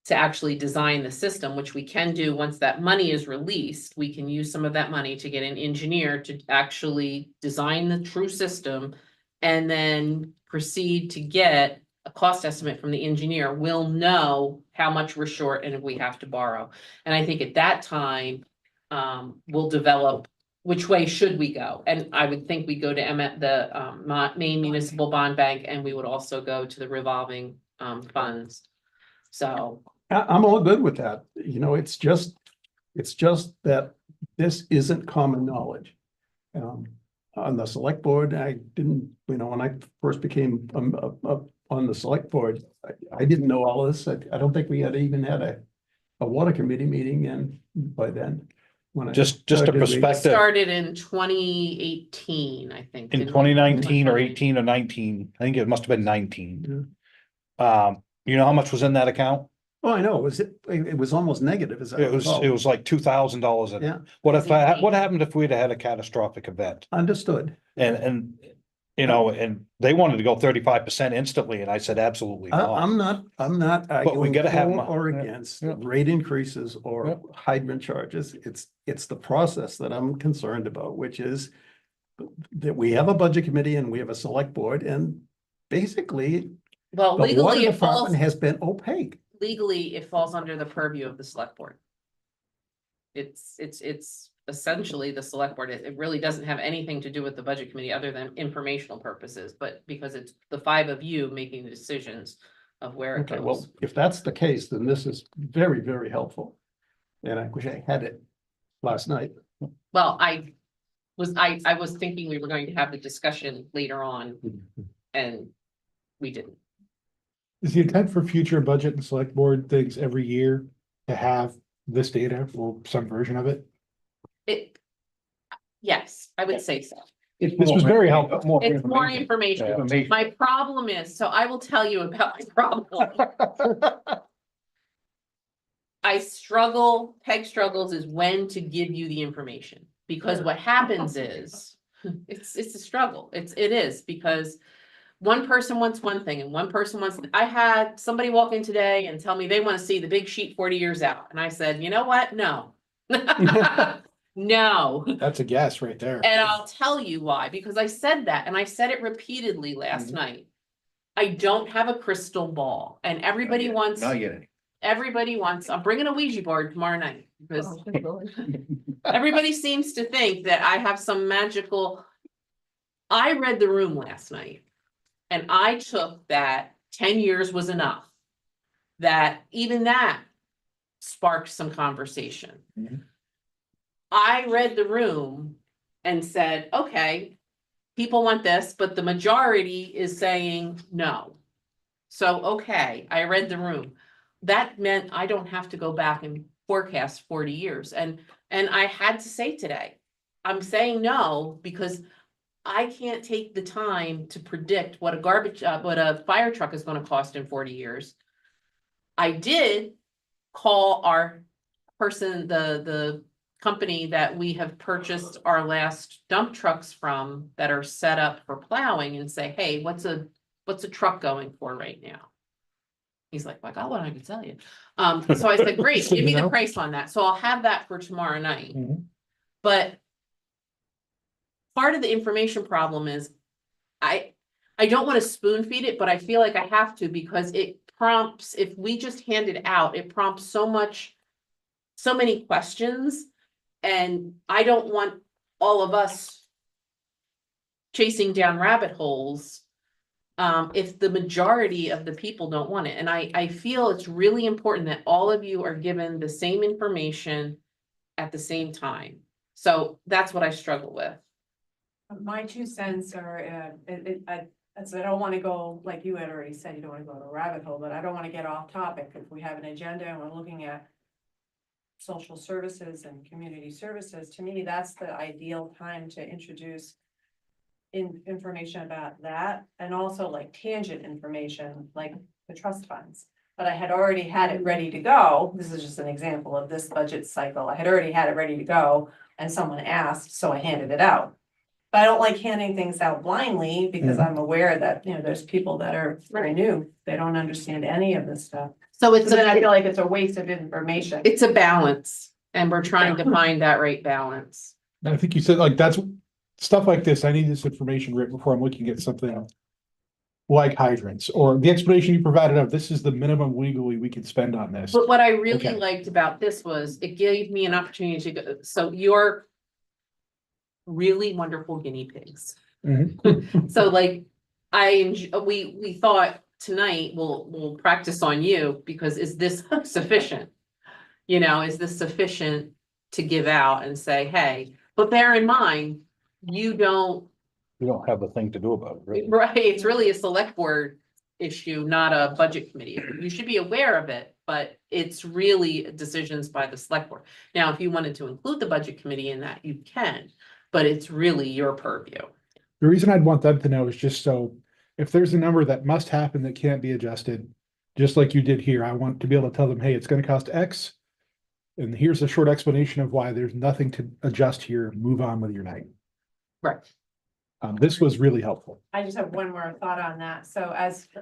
to actually design the system, which we can do once that money is released. We can use some of that money to get an engineer to actually design the true system and then proceed to get a cost estimate from the engineer. We'll know how much we're short and if we have to borrow. And I think at that time, we'll develop which way should we go. And I would think we go to the Maine Municipal Bond Bank, and we would also go to the revolving funds. So. I'm all good with that. You know, it's just that this isn't common knowledge. On the select board, I didn't, you know, when I first became on the select board, I didn't know all this. I don't think we had even had a water committee meeting, and by then. When Just a perspective, Started in 2018, I think. in 2019 or 18 or 19, I think it must have been 19. You know how much was in that account? Oh, I know. It was almost negative, as I It recall. was like $2,000. Yeah. What happened if we'd had a catastrophic event? Understood. And you know, and they wanted to go 35% instantly, and I said, absolutely not. I'm not But we arguing gotta have for or yeah, against yeah. rate increases or Yeah. hydrant charges. It's the process that I'm concerned about, which is that we have a budget committee and we have a select board, and basically Well, the water legally, it falls, department has been opaque. legally, it falls under the purview of the select board. It's essentially the select board. It really doesn't have anything to do with the budget committee other than informational purposes, but because it's the five of you making the decisions of where it Okay, well, goes. if that's the case, then this is very, very helpful. And I wish I had it last night. Well, I was thinking we were going to have the discussion later on, and we didn't. Is the intent for future budget and select board things every year to have this data or some version of it? Yes, I would say so. This was very helpful. It's more information. My problem is, so I will tell you about my problem. I struggle, Peg struggles is when to give you the information, because what happens is, it's a struggle. It is, because one person wants one thing and one person wants, I had somebody walk in today and tell me they want to see the big sheet 40 years out. And I said, you know what? No. No. That's a guess right there. And I'll tell you why, because I said that and I said it repeatedly last night. I don't have a crystal ball and everybody wants, Not yet. I'm bringing a Ouija board tomorrow night because everybody seems to think that I have some magical. I read the room last night and I took that 10 years was enough. That even that sparked some conversation. Mhm. I read the room and said, okay, people want this, but the majority is saying no. So, okay, I read the room. That meant I don't have to go back and forecast 40 years. And I had to say today, I'm saying no, because I can't take the time to predict what a fire truck is gonna cost in 40 years. I did call our person, the company that we have purchased our last dump trucks from that are set up for plowing and say, hey, what's a truck going for right now? He's like, I got one I can tell you. So I said, great, give me the price on that. So I'll have that for tomorrow night. Mhm. But part of the information problem is I don't want to spoon feed it, but I feel like I have to because it prompts, if we just hand it out, it prompts so many questions. And I don't want all of us chasing down rabbit holes if the majority of the people don't want it. And I feel it's really important that all of you are given the same information at the same time. So that's what I struggle with. My 2 cents are, I don't want to go, like you had already said, you don't want to go to a rabbit hole, but I don't want to get off topic. If we have an agenda and we're looking at social services and community services, to me, that's the ideal time to introduce information about that, and also like tangent information, like the trust funds. But I had already had it ready to go. This is just an example of this budget cycle. I had already had it ready to go and someone asked, so I handed it out. But I don't like handing things out blindly because I'm aware that, there's people that are very new. They don't understand any of this stuff. So it's So then I feel like it's a waste of information. it's a balance and we're trying to find that right balance. And I think you said like that's stuff like this. I need this information written before I'm looking at something like hydrants or the explanation you provided of this is the minimum legally we can spend on this. But what I really Okay. liked about this was it gave me an opportunity to go, so you're really wonderful guinea pigs. Mhm. So like, we thought tonight we'll practice on you because is this sufficient? Is this sufficient to give out and say, hey, but bear in mind, you don't, We don't have a thing to do about it, really. right, it's really a select board issue, not a budget committee. You should be aware of it, but it's really decisions by the select board. Now, if you wanted to include the budget committee in that, you can, but it's really your purview. The reason I'd want them to know is just so if there's a number that must happen that can't be adjusted, just like you did here, I want to be able to tell them, hey, it's going to cost X. And here's a short explanation of why there's nothing to adjust here. Move on with your night. Right. This was really helpful. I just have one more thought on that. So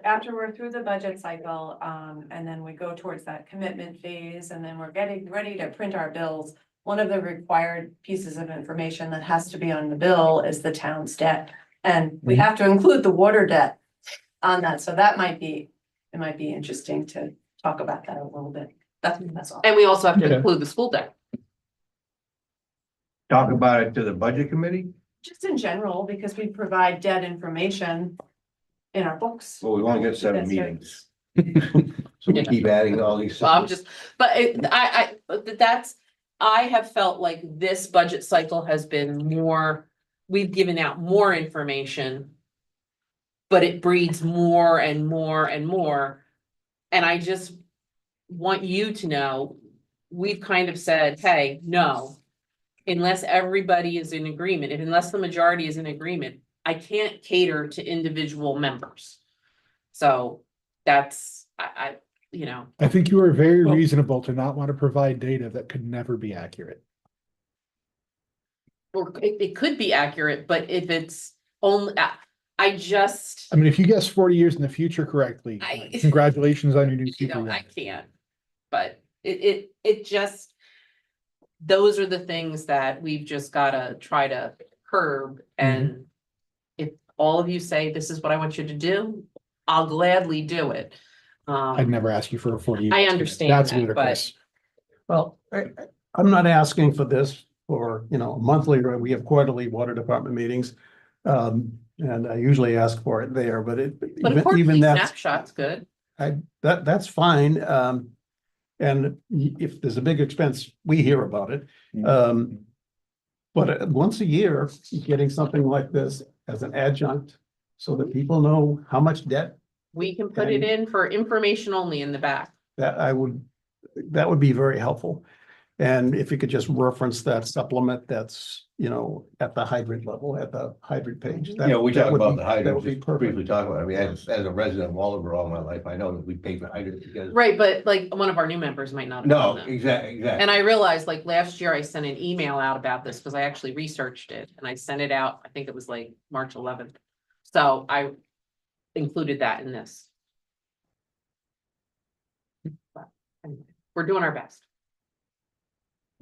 after we're through the budget cycle, and then we go towards that commitment phase, and then we're getting ready to print our bills. One of the required pieces of information that has to be on the bill is the town's debt. And we have to include the water debt on that. So it might be interesting to talk about that a little bit. That's all. And we also have to Okay. include the school debt. Talk about it to the budget committee? Just in general, because we provide debt information in our books. Well, we only got 7 That's meetings. So we keep adding all these. Well, I'm just, but I have felt like this budget cycle has been more, we've given out more information. But it breeds more and more and more. And I just want you to know, we've kind of said, hey, no. Unless everybody is in agreement, and unless the majority is in agreement, I can't cater to individual members. So that's, I think you are very reasonable to not want to provide data that could never be accurate. or it could be accurate, but if it's only, I just, I mean, if you guess 40 years in the future correctly, I- congratulations on your new you know, super I yacht. can't. But it just, those are the things that we've just gotta try to curb and if all of you say, this is what I want you to do, I'll gladly do it. I'd never ask you for a 40 years. I understand That's that, ludicrous. Well, I'm not asking for this for, you know, monthly, or we have quarterly water department meetings. And I usually ask for it there, but But a quarterly even that's, snapshot's good. that's fine. And if there's a big expense, we hear about it. But once a year, getting something like this as an adjunct so that people know how much debt We can put it in for information only in the back. that would be very helpful. And if you could just reference that supplement that's, you know, at the hydrant level, at the hydrant page. You know, we that talk would about be- the that hydrants, would be just perfect. briefly talk about, it. I mean, as a resident of Waldeboro all my life, I know that we pay for hydrants because. Right, but like one of our new members might not. have No, known that. exactly. And I realized like last year I sent an email out about this because I actually researched it and I sent it out, I think it was like March 11th. So I included that in this. But anyway, we're doing our best.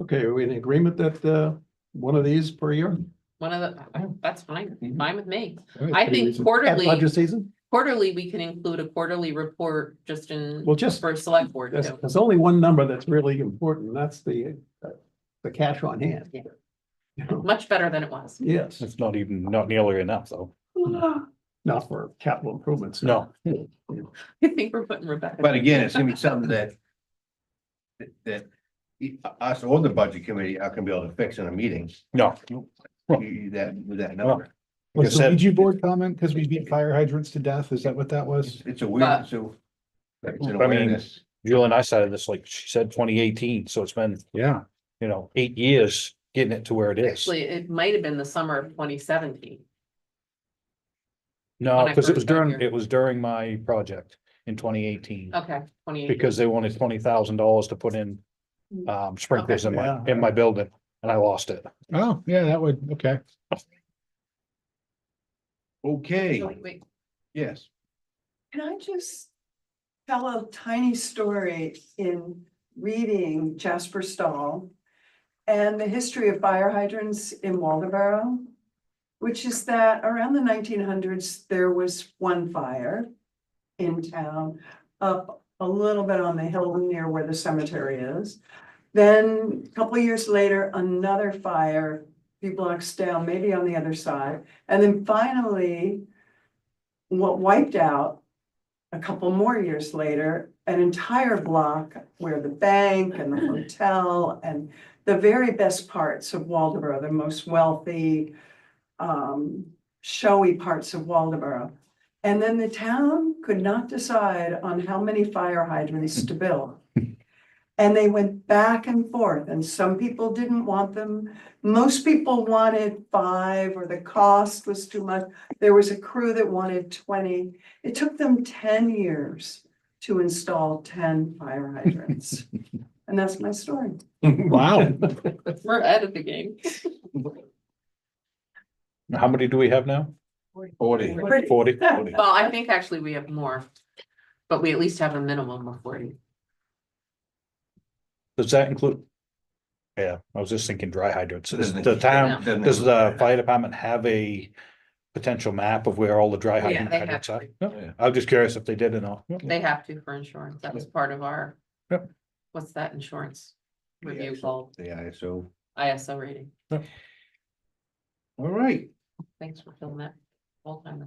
Okay, are we in agreement that one of these per year? One of the, that's fine, fine with me. That's I pretty think reasonable. At quarterly, budget season? quarterly, we can include a quarterly report just in, Well, just, for select board there's, too. there's only one number that's really important, that's the cash on hand. Yeah. You know, Much better than it was. yes, It's not nearly enough, though. not for capital improvements. No. I think we're putting Rebecca. But again, it's gonna be something that us or the budget committee are gonna be able to fix in a meeting. No. That, with that number. Was Like I the said- Ouija board comment because we beat fire hydrants to death? Is that what that was? It's a weird, so. It's an awareness. Julie and I started this, like she said, 2018, so it's been, Yeah. 8 years getting it to where it is. Actually, it might have been the summer of 2017. No, when I because first got here. it was during my project in 2018. Okay, 2018. Because they wanted $20,000 to put in sprinklers in my building, and I lost it. Oh, yeah, that would, okay. Okay, So, wait, yes. Can I just tell a tiny story in reading Jasper Stahl and the history of fire hydrants in Waldeboro, which is that around the 1900s, there was one fire in town up a little bit on the hill near where the cemetery is. Then a couple of years later, another fire, a few blocks down, maybe on the other side. And then finally, what wiped out a couple more years later, an entire block where the bank and the hotel and the very best parts of Waldeboro, the most wealthy, showy parts of Waldeboro. And then the town could not decide on how many fire hydrants to build. And they went back and forth, and some people didn't want them. Most people wanted 5, or the cost was too much. There was a crew that wanted 20. It took them 10 years to install 10 fire hydrants. And that's my story. Wow. we're ahead of the game. How many do we have now? 40. 40? Well, I think actually we have more, but we at least have a minimum of 40. Does that include? Yeah, I was just thinking dry hydrants. Does Doesn't- the town, doesn't does the include- fire department have a potential map of where all the dry Yeah, hydrant they have hydrants are? to. No, Yeah. I was just curious if they did or not. They have to for insurance. That was part of our, Yep. what's that insurance review Yeah, called? Yeah, so, ISO rating. all right. Thanks for filling that. All time.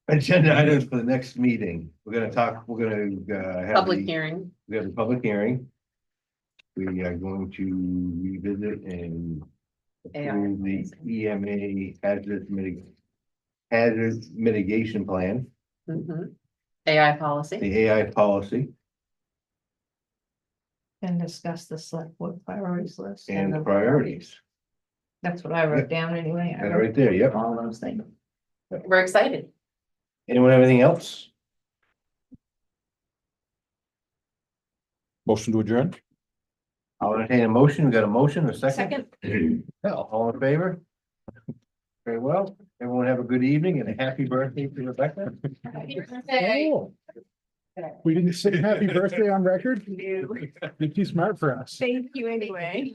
Agenda items for the next meeting. We're gonna have. Public the- hearing. We have a public hearing. We are going to revisit and approve the EMA hazard mitigation plan, Mhm. AI policy. the AI policy And discuss the select board priorities list. and the priorities. That's what I wrote down anyway. I And wrote right there, yep. all those things. We're excited. Anyone have anything else? Motion to adjourn? I'll entertain a motion. We got a motion, a second? Second. All in favor? Very well. Everyone have a good evening and a happy birthday to Rebecca. Oh, we didn't say happy birthday on record? No. You're too smart for us. Thank you anyway.